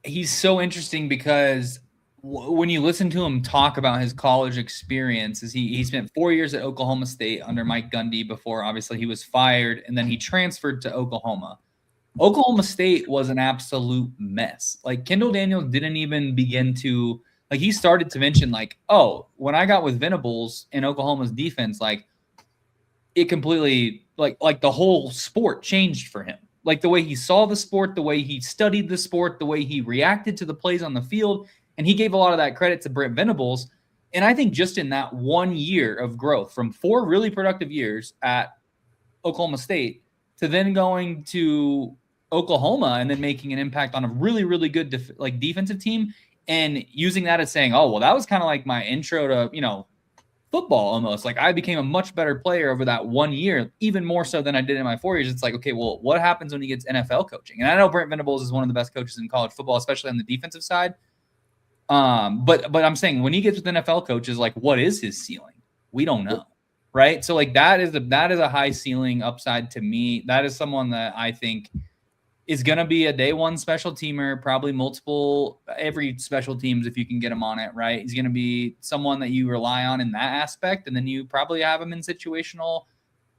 he's so interesting because when you listen to him talk about his college experiences, he spent 4 years at Oklahoma State under Mike Gundy before obviously he was fired, and then he transferred to Oklahoma. Oklahoma State was an absolute mess. Like, Kendall Daniels didn't even begin to, like, he started to mention, like, oh, when I got with Venables in Oklahoma's defense, like, it completely, like the whole sport changed for him. Like, the way he saw the sport, the way he studied the sport, the way he reacted to the plays on the field. And he gave a lot of that credit to Brent Venables. And I think just in that 1 year of growth from 4 really productive years at Oklahoma State to then going to Oklahoma and then making an impact on a really, really good defensive team and using that as saying, oh, well, that was kind of like my intro to, football almost. Like I became a much better player over that 1 year, even more so than I did in my 4 years. It's like, okay, well, what happens when he gets NFL coaching? And I know Brent Venables is one of the best coaches in college football, especially on the defensive side. But I'm saying when he gets with NFL coaches, like what is his ceiling? We don't know. Right. So like that is a high ceiling upside to me. That is someone that I think is going to be a day one special teamer, probably every special teams if you can get him on it, right? He's going to be someone that you rely on in that aspect, and then you probably have him in situational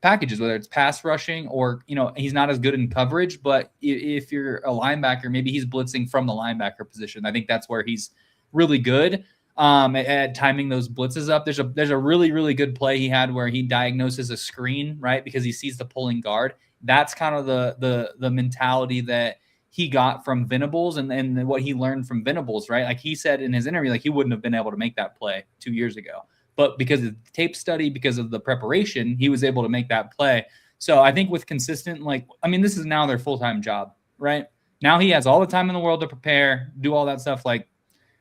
packages, whether it's pass rushing or, he's not as good in coverage, but if you're a linebacker, maybe he's blitzing from the linebacker position. I think that's where he's really good at timing those blitzes up. There's a really, really good play he had where he diagnoses a screen, right? Because he sees the pulling guard. That's kind of the mentality that he got from Venables and what he learned from Venables, right? Like he said in his interview, like he wouldn't have been able to make that play 2 years ago, but because of the tape study, because of the preparation, he was able to make that play. So I think with consistent, this is now their full-time job, right? Now he has all the time in the world to prepare, do all that stuff. Like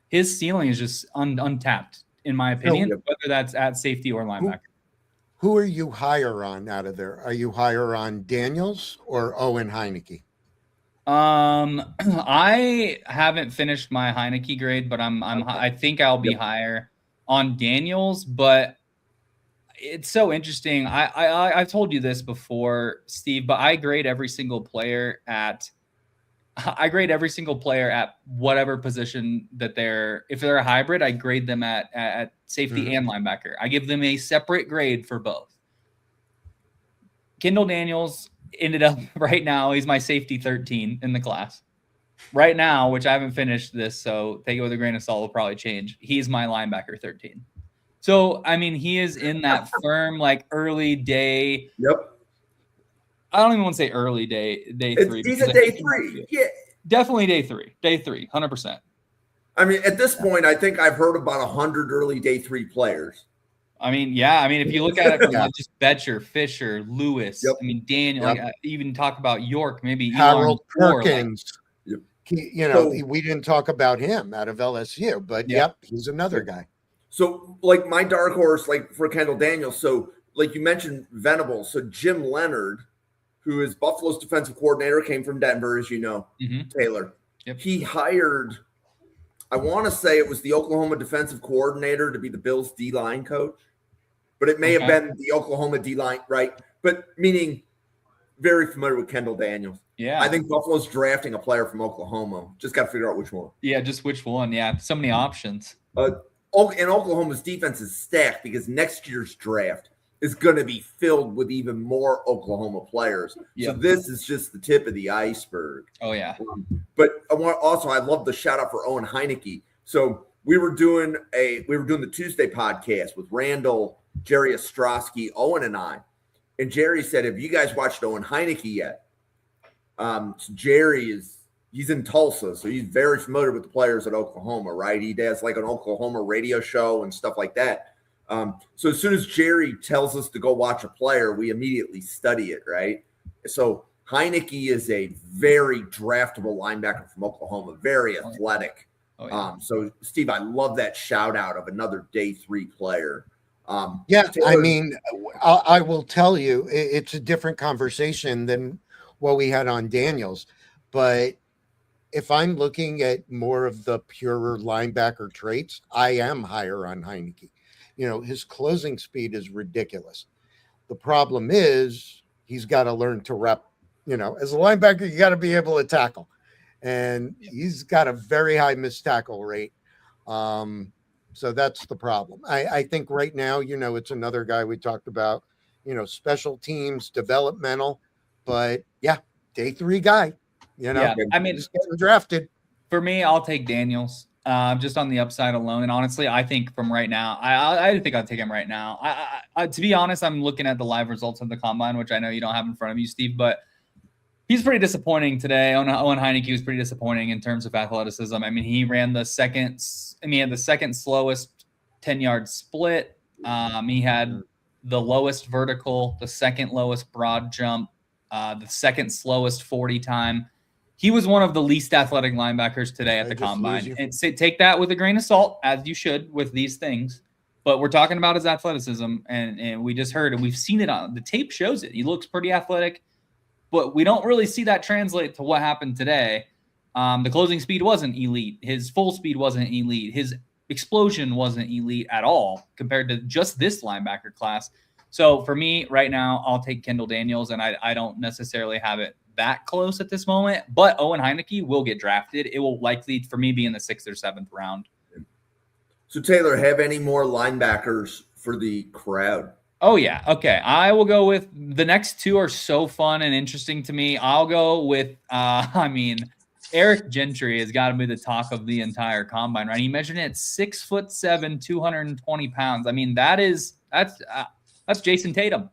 his ceiling is just untapped, in my opinion, whether that's at safety or linebacker. Who are you higher on out of there? Are you higher on Daniels or Owen Heineke? I haven't finished my Heineke grade, but I think I'll be higher on Daniels. But it's so interesting. I've told you this before, Steve, but I grade every single player at whatever position that if they're a hybrid, I grade them at safety and linebacker. I give them a separate grade for both. Kendall Daniels ended up right now, he's my safety 13 in the class. Right now, which I haven't finished this, so take it with a grain of salt, will probably change. He's my linebacker 13. So, he is in that firm, early day. Yep. I don't even want to say early day three. He's a day three. Yeah. Definitely day three, 100%. At this point, I think I've heard about 100 early day three players. If you look at it from just Betcher, Fisher, Lewis, Daniel, even talk about York, maybe Harold Perkins. We didn't talk about him out of LSU, but he's another guy. So, my dark horse, for Kendall Daniels. So, you mentioned Venables. So, Jim Leonard, who is Buffalo's defensive coordinator, came from Denver, as you know, Taylor. Yep. He hired, I want to say it was the Oklahoma defensive coordinator to be the Bills D-line coach, but it may have been the Oklahoma D-line, right? But meaning very familiar with Kendall Daniels. Yeah. I think Buffalo's drafting a player from Oklahoma. Just got to figure out which one. Yeah, just which one. Yeah, so many options. And Oklahoma's defense is stacked because next year's draft is going to be filled with even more Oklahoma players. Yep. So this is just the tip of the iceberg. Oh, yeah. But I love the shout out for Owen Heineke. So we were doing the Tuesday podcast with Randall, Jerry Ostrowski, Owen, and I. And Jerry said, have you guys watched Owen Heineke yet? So Jerry he's in Tulsa, so he's very familiar with the players at Oklahoma, right? He does an Oklahoma radio show and stuff like that. So as soon as Jerry tells us to go watch a player, we immediately study it, right? So Heineke is a very draftable linebacker from Oklahoma, very athletic. Oh, yeah. So Steve, I love that shout out of another day three player. Taylor, I will tell you, it's a different conversation than what we had on Daniels, but if I'm looking at more of the purer linebacker traits, I am higher on Heineke. His closing speed is ridiculous. The problem is he's got to learn to rep. As a linebacker, you got to be able to tackle. And he's got a very high missed tackle rate. So that's the problem. I think right now, it's another guy we talked about, special teams, developmental. But, day three guy. Just getting drafted. For me, I'll take Daniels. Just on the upside alone. And honestly, I think from right now, I think I'd take him right now. I to be honest, I'm looking at the live results of the combine, which I know you don't have in front of you, Steve, but he's pretty disappointing today. Owen Heineke was pretty disappointing in terms of athleticism. He ran the second slowest 10-yard split. He had the lowest vertical, the second lowest broad jump, the second slowest 40 time. He was one of the least athletic linebackers today at the combine. And take that with a grain of salt, as you should with these things. But we're talking about his athleticism, and we just heard, and we've seen it on the tape shows it. He looks pretty athletic, but we don't really see that translate to what happened today. The closing speed wasn't elite. His full speed wasn't elite. His explosion wasn't elite at all compared to just this linebacker class. So for me right now, I'll take Kendall Daniels, and I don't necessarily have it that close at this moment, but Owen Heineke will get drafted. It will likely, for me, be in the 6th or 7th round. So Taylor, have any more linebackers for the crowd? Oh, yeah. Okay. I will go with the next two are so fun and interesting to me. I'll go with, Eric Gentry has got to be the talk of the entire combine, right? He measured in at 6'7", 220 pounds. I mean, that's Jason Tatum.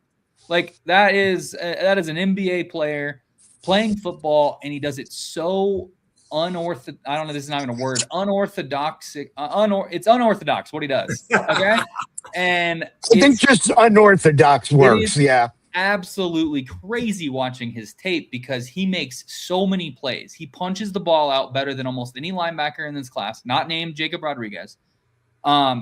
Like that is an NBA player playing football, and he does it so unorthodox. I don't know. This is not even a word. Unorthodox. It's unorthodox what he does. Okay. And I think just unorthodox works. Yeah. Absolutely crazy watching his tape because he makes so many plays. He punches the ball out better than almost any linebacker in this class, not named Jacob Rodriguez.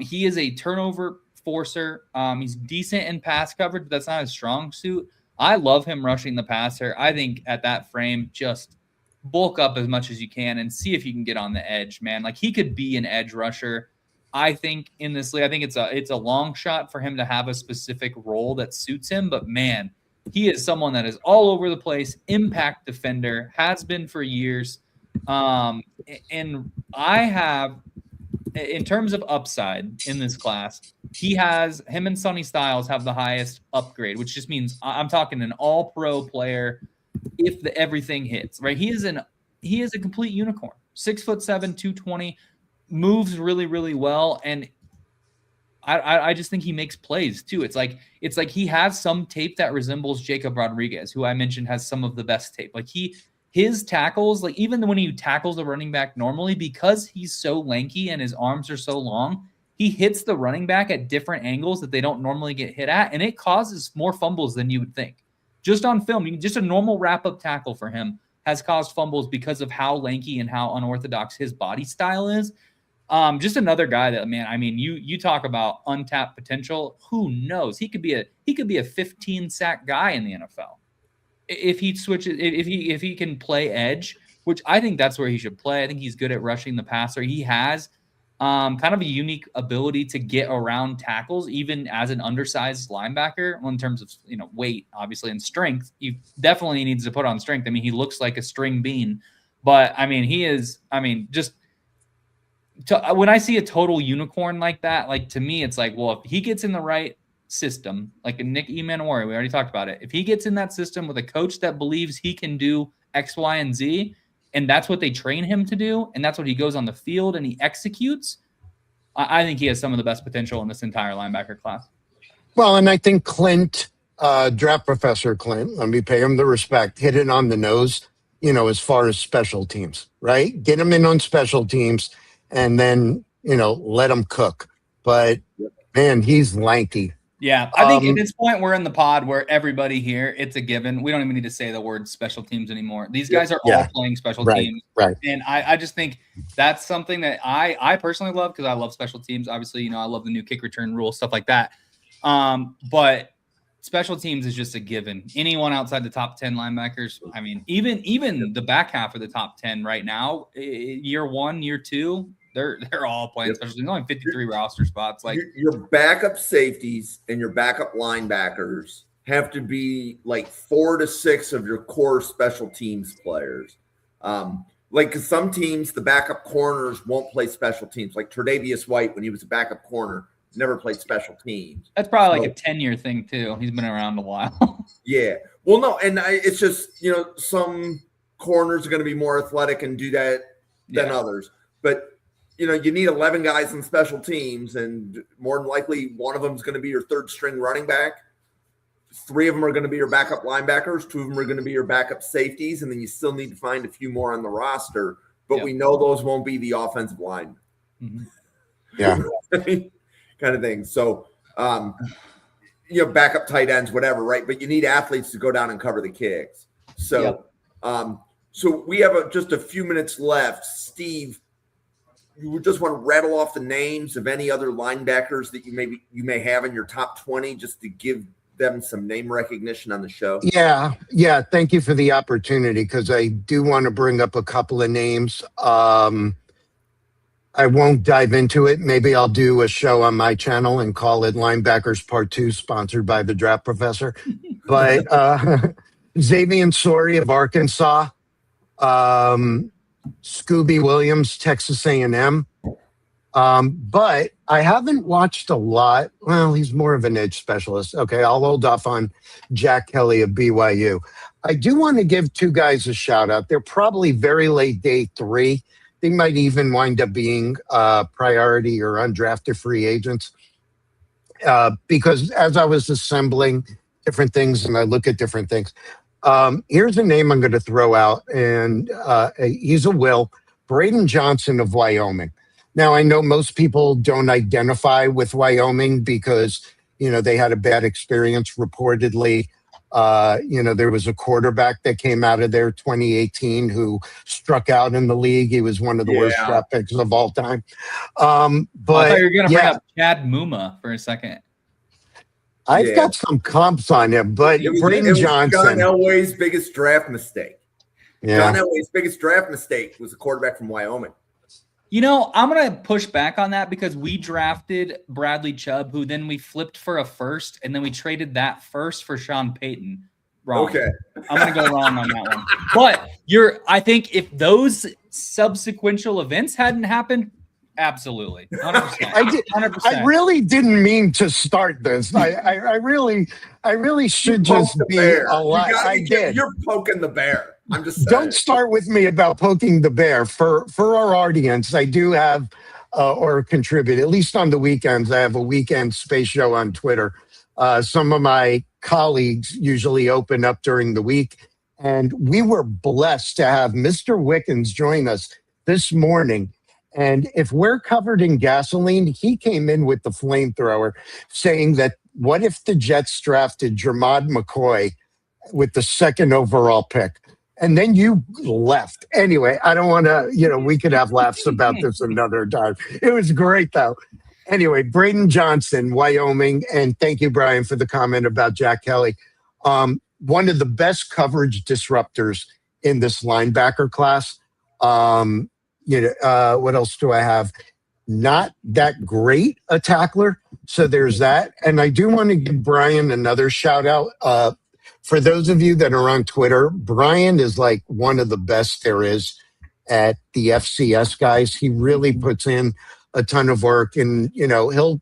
He is a turnover forcer. He's decent in pass coverage, but that's not his strong suit. I love him rushing the passer. I think at that frame, just bulk up as much as you can and see if you can get on the edge, man. Like he could be an edge rusher. I think in this league, I think it's a long shot for him to have a specific role that suits him. But man, he is someone that is all over the place, impact defender, has been for years. And I have, in terms of upside in this class, him and Sonny Styles have the highest upgrade, which just means I'm talking an all-pro player if everything hits, right? He is a complete unicorn. 6'7", 220. Moves really, really well, and I just think he makes plays too. It's like he has some tape that resembles Jacob Rodriguez, who I mentioned has some of the best tape. Like his tackles, like even when he tackles the running back normally, because he's so lanky and his arms are so long, he hits the running back at different angles that they don't normally get hit at, and it causes more fumbles than you would think. Just on film, just a normal wrap-up tackle for him has caused fumbles because of how lanky and how unorthodox his body style is. Just another guy that, man, I mean, you talk about untapped potential. Who knows? He could be a 15 sack guy in the NFL if he switches, if he can play edge, which I think that's where he should play. I think he's good at rushing the passer. He has kind of a unique ability to get around tackles, even as an undersized linebacker. Well, in terms of weight, obviously, and strength, he definitely needs to put on strength. I mean, he looks like a string bean, but I mean, he is. I mean, just. When I see a total unicorn like that, like to me, it's like, well, if he gets in the right system, like a Nick Emmanwori, we already talked about it. If he gets in that system with a coach that believes he can do X, Y, and Z, and that's what they train him to do, and that's what he goes on the field and he executes, I think he has some of the best potential in this entire linebacker class. Well, and I think Clint, draft professor Clint, let me pay him the respect, hit it on the nose, as far as special teams, right? Get him in on special teams. And then, let him cook. But, man, he's lanky. Yeah, I think at this point we're in the pod where everybody here, it's a given. We don't even need to say the word special teams anymore. These guys are all playing special teams. Right. And I just think that's something that I personally love because I love special teams. Obviously, I love the new kick return rule, stuff like that. But special teams is just a given. Anyone outside the top 10 linebackers, I mean, even the back half of the top 10 right now, year one, year two, they're all playing special teams. Only 53 roster spots. Like your backup safeties and your backup linebackers have to be like 4 to 6 of your core special teams players. Because some teams, the backup corners won't play special teams. Like Tre'Davious White, when he was a backup corner, never played special teams. That's probably like a 10-year thing too. He's been around a while. Yeah. Well, no, and it's just, some corners are going to be more athletic and do that than others. But, you need 11 guys in special teams, and more than likely one of them is going to be your third string running back. 3 of them are going to be your backup linebackers. 2 of them are going to be your backup safeties. And then you still need to find a few more on the roster. But we know those won't be the offensive line. Mm-hmm. Yeah. Kind of thing. So, backup tight ends, whatever, right? But you need athletes to go down and cover the kicks. So, so we have just a few minutes left. Steve, you just want to rattle off the names of any other linebackers that you may have in your top 20, just to give them some name recognition on the show? Yeah. Thank you for the opportunity, because I do want to bring up a couple of names. I won't dive into it. Maybe I'll do a show on my channel and call it Linebackers Part 2, sponsored by the Draft Professor. But Xavier Sori of Arkansas, Scooby Williams, Texas A&M. But I haven't watched a lot. Well, he's more of an edge specialist. Okay, I'll hold off on Jack Kelly of BYU. I do want to give two guys a shout out. They're probably very late day 3. They might even wind up being priority or undrafted free agents. Because as I was assembling different things and I look at different things, here's a name I'm going to throw out, and he's a will. Braden Johnson of Wyoming. Now, I know most people don't identify with Wyoming because, they had a bad experience reportedly. There was a quarterback that came out of there 2018 who struck out in the league. He was one of the worst draft picks of all time. But I thought you were going to bring up Chad Muma for a second. I've got some comps on him, but Braden Johnson. John Elway's biggest draft mistake. Yeah. John Elway's biggest draft mistake was a quarterback from Wyoming. I'm going to push back on that because we drafted Bradley Chubb, who then we flipped for a first, and then we traded that first for Sean Payton. Wrong. Okay. I'm going to go wrong on that one. But I think if those subsequential events hadn't happened, absolutely. 100%. 100%. I really didn't mean to start this. I really should just be alive. I did. You're poking the bear. I'm just saying. Don't start with me about poking the bear. For our audience, I do have or contribute, at least on the weekends. I have a weekend space show on Twitter. Some of my colleagues usually open up during the week, and we were blessed to have Mr. Wickens join us this morning. And if we're covered in gasoline, he came in with the flamethrower saying that what if the Jets drafted Jermod McCoy with the 2nd overall pick? And then you left. Anyway, I don't want to, we could have laughs about this another time. It was great, though. Anyway, Braden Johnson, Wyoming. And thank you, Brian, for the comment about Jack Kelly. One of the best coverage disruptors in this linebacker class. What else do I have? Not that great a tackler. So there's that. And I do want to give Brian another shout out. For those of you that are on Twitter, Brian is like one of the best there is at the FCS guys. He really puts in a ton of work, and he'll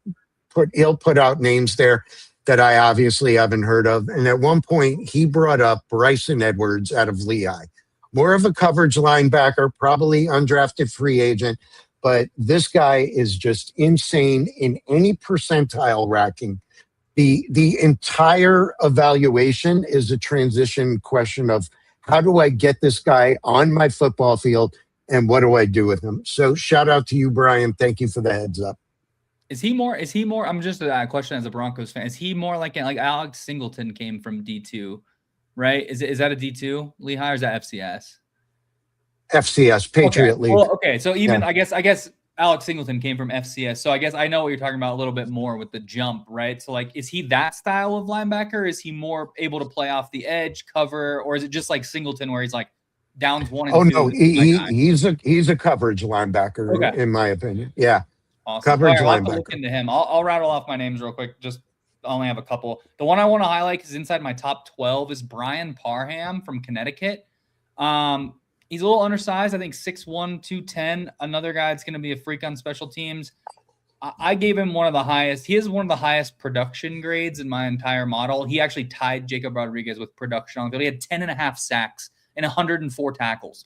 put out names there that I obviously haven't heard of. And at one point, he brought up Bryson Edwards out of Lehigh, more of a coverage linebacker, probably undrafted free agent, but this guy is just insane in any percentile ranking. The entire evaluation is a transition question of how do I get this guy on my football field and what do I do with him? So shout out to you, Brian. Thank you for the heads up. Is he more, I'm just a question as a Broncos fan. Is he more like Alex Singleton came from D2, right? Is that a D2 Lehigh or is that FCS? FCS, Patriot League. Well, okay. So even I guess Alex Singleton came from FCS. So I guess I know what you're talking about a little bit more with the jump, right? So is he that style of linebacker? Is he more able to play off the edge, cover, or is it just like Singleton where he's like downs 1 and 2? Oh no, he's a coverage linebacker in my opinion. Yeah. Awesome. Coverage linebacker. I'll have to look linebacker. into him. I'll rattle off my names real quick. Just I only have a couple. The one I want to highlight is inside my top 12 is Brian Parham from Connecticut. He's a little undersized. I think 6'1", 210. Another guy that's going to be a freak on special teams. I gave him one of the highest. He has one of the highest production grades in my entire model. He actually tied Jacob Rodriguez with production on the field. He had 10.5 sacks and 104 tackles.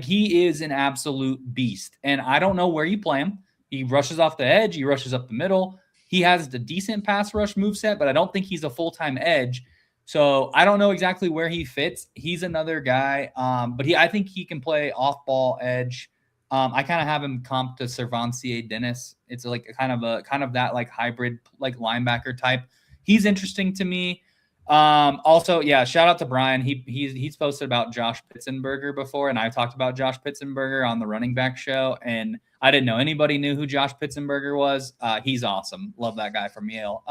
He is an absolute beast. And I don't know where you play him. He rushes off the edge. He rushes up the middle. He has the decent pass rush moveset, but I don't think he's a full-time edge. So I don't know exactly where he fits. He's another guy, but I think he can play off-ball edge. I kind of have him comped to Cervancier Dennis. It's like kind of that hybrid linebacker type. He's interesting to me. Also, yeah, shout out to Brian. He's posted about Josh Pitzenberger before, and I talked about Josh Pitzenberger on the running back show, and I didn't know anybody knew who Josh Pitzenberger was. He's awesome. Love that guy from Yale.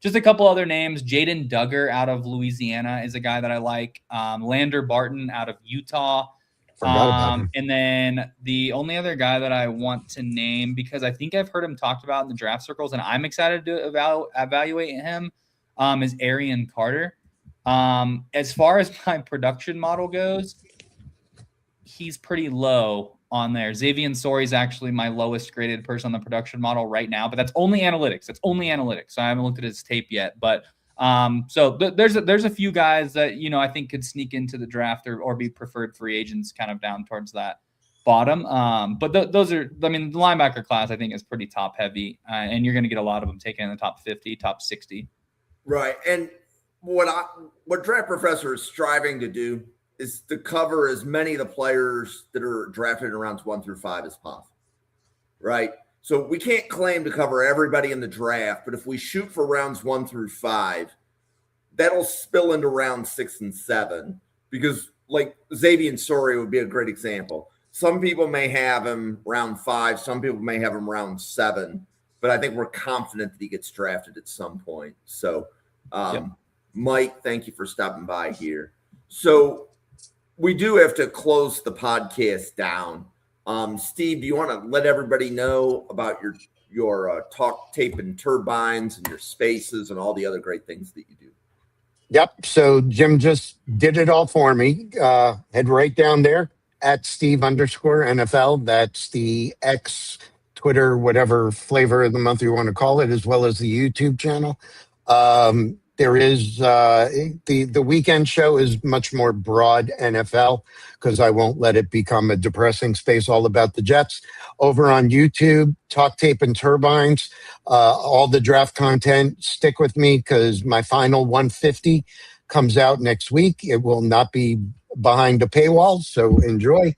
Just a couple other names. Jaden Duggar out of Louisiana is a guy that I like. Lander Barton out of Utah. Forgot about him. And then the only other guy that I want to name, because I think I've heard him talked about in the draft circles, and I'm excited to evaluate him, is Arian Carter. As far as my production model goes, he's pretty low on there. Xavier Sori is actually my lowest graded person on the production model right now, but that's only analytics. So I haven't looked at his tape yet, but there's a few guys that, I think could sneak into the draft or be preferred free agents kind of down towards that bottom. But those are, the linebacker class I think is pretty top heavy, and you're going to get a lot of them taken in the top 50, top 60. Right. And what Draft Professor is striving to do is to cover as many of the players that are drafted in rounds 1 through 5 as possible. Right. So we can't claim to cover everybody in the draft, but if we shoot for rounds 1 through 5, that'll spill into round 6 and 7, because like Xavier Sori would be a great example. Some people may have him round 5. Some people may have him round 7, but I think we're confident that he gets drafted at some point. So, Yep. Mike, thank you for stopping by here. So we do have to close the podcast down. Steve, do you want to let everybody know about your talk tape and turbines and your spaces and all the other great things that you do? Yep. So Jim just did it all for me. Head right down there at Steve_NFL. That's the X, Twitter, whatever flavor of the month you want to call it, as well as the YouTube channel. There is the weekend show is much more broad NFL, because I won't let it become a depressing space all about the Jets. Over on YouTube, Talk Tape and Turbines, all the draft content. Stick with me, because my final 150 comes out next week. It will not be behind a paywall, so enjoy.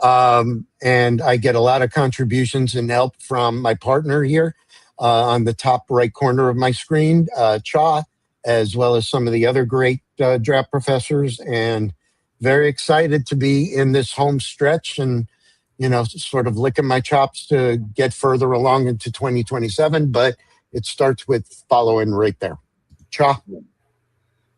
And I get a lot of contributions and help from my partner here on the top right corner of my screen, Cha, as well as some of the other great draft professors, and very excited to be in this home stretch and, sort of licking my chops to get further along into 2027. But it starts with following right there. Cha.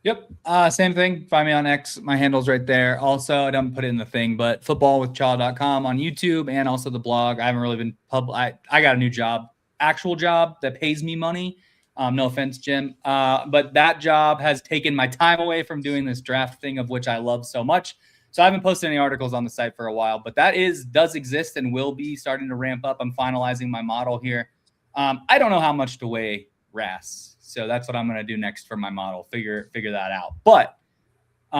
Yep. Same thing. Find me on X. My handle's right there. Also, I don't put it in the thing, but footballwithchaw.com on YouTube, and also the blog. I haven't really been I got a new job, actual job that pays me money. No offense, Jim. But that job has taken my time away from doing this draft thing, of which I love so much. So I haven't posted any articles on the site for a while, but that does exist and will be starting to ramp up. I'm finalizing my model here. I don't know how much to weigh RAS. So that's what I'm going to do next for my model. Figure that out. But you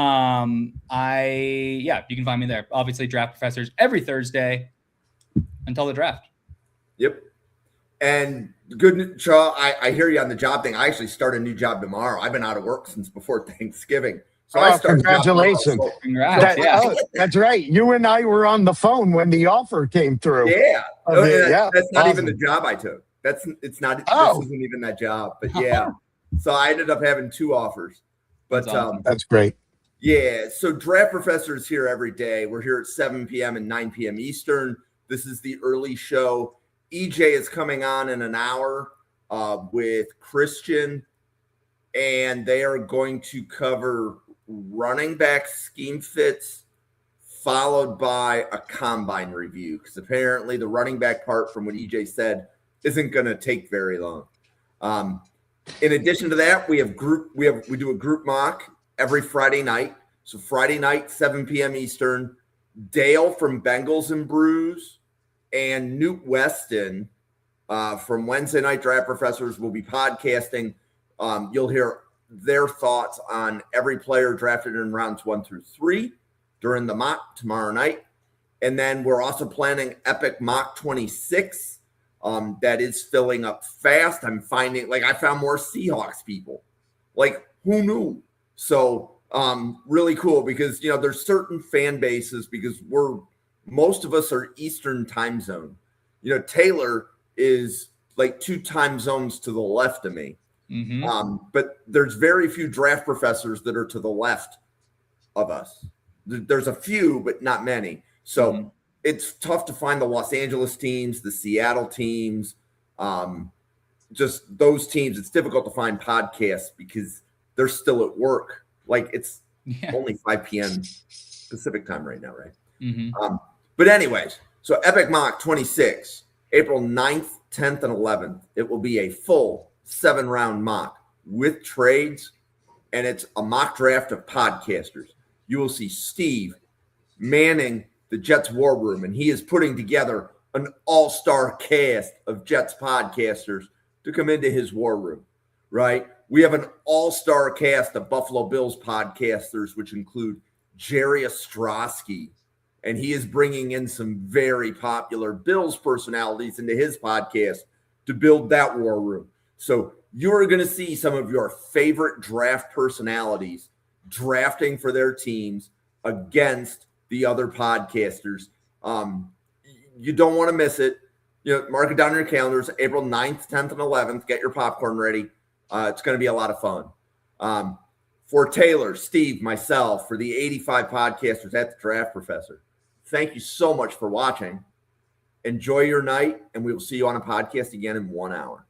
can find me there. Obviously, Draft Professors every Thursday until the draft. Yep. And good, Chaw, I hear you on the job thing. I actually start a new job tomorrow. I've been out of work since before Thanksgiving. So I started. Congratulations. Congrats. That's right. You and I were on the phone when the offer came through. Yeah. That's not awesome. even the job I took. It's not. Oh. This isn't even that job. But yeah. So I ended up having 2 offers. But That's awesome. That's great. Yeah. So Draft Professor is here every day. We're here at 7 p.m. and 9 p.m. Eastern. This is the early show. EJ is coming on in an hour with Christian, and they are going to cover running back scheme fits, followed by a combine review, because apparently the running back part, from what EJ said, isn't going to take very long. In addition to that, we do a group mock every Friday night. So Friday night, 7 p.m. Eastern, Dale from Bengals and Brews and Newt Weston from Wednesday Night Draft Professors will be podcasting. You'll hear their thoughts on every player drafted in rounds 1 through 3 during the mock tomorrow night. And then we're also planning Epic Mock 26. That is filling up fast. I'm finding, I found more Seahawks people. Who knew? So really cool, because, there's certain fan bases, because most of us are Eastern time zone. Taylor is 2 time zones to the left of me. But there's very few draft professors that are to the left of us. There's a few, but not many. So it's tough to find the Los Angeles teams, the Seattle teams, just those teams. It's difficult to find podcasts because they're still at work. Like it's only 5 p.m. Pacific time right now, right? But anyways, so Epic Mock 26, April 9th, 10th, and 11th. It will be a full 7-round mock with trades, and it's a mock draft of podcasters. You will see Steve manning the Jets War Room, and he is putting together an all-star cast of Jets podcasters to come into his War Room, right? We have an all-star cast of Buffalo Bills podcasters, which include Jerry Ostrowski, and he is bringing in some very popular Bills personalities into his podcast to build that War Room. So you're going to see some of your favorite draft personalities drafting for their teams against the other podcasters. You don't want to miss it. Mark it down in your calendars, April 9th, 10th, and 11th. Get your popcorn ready. It's going to be a lot of fun. For Taylor, Steve, myself, for the 85 podcasters at the Draft Professor, thank you so much for watching. Enjoy your night, and we will see you on a podcast again in 1 hour.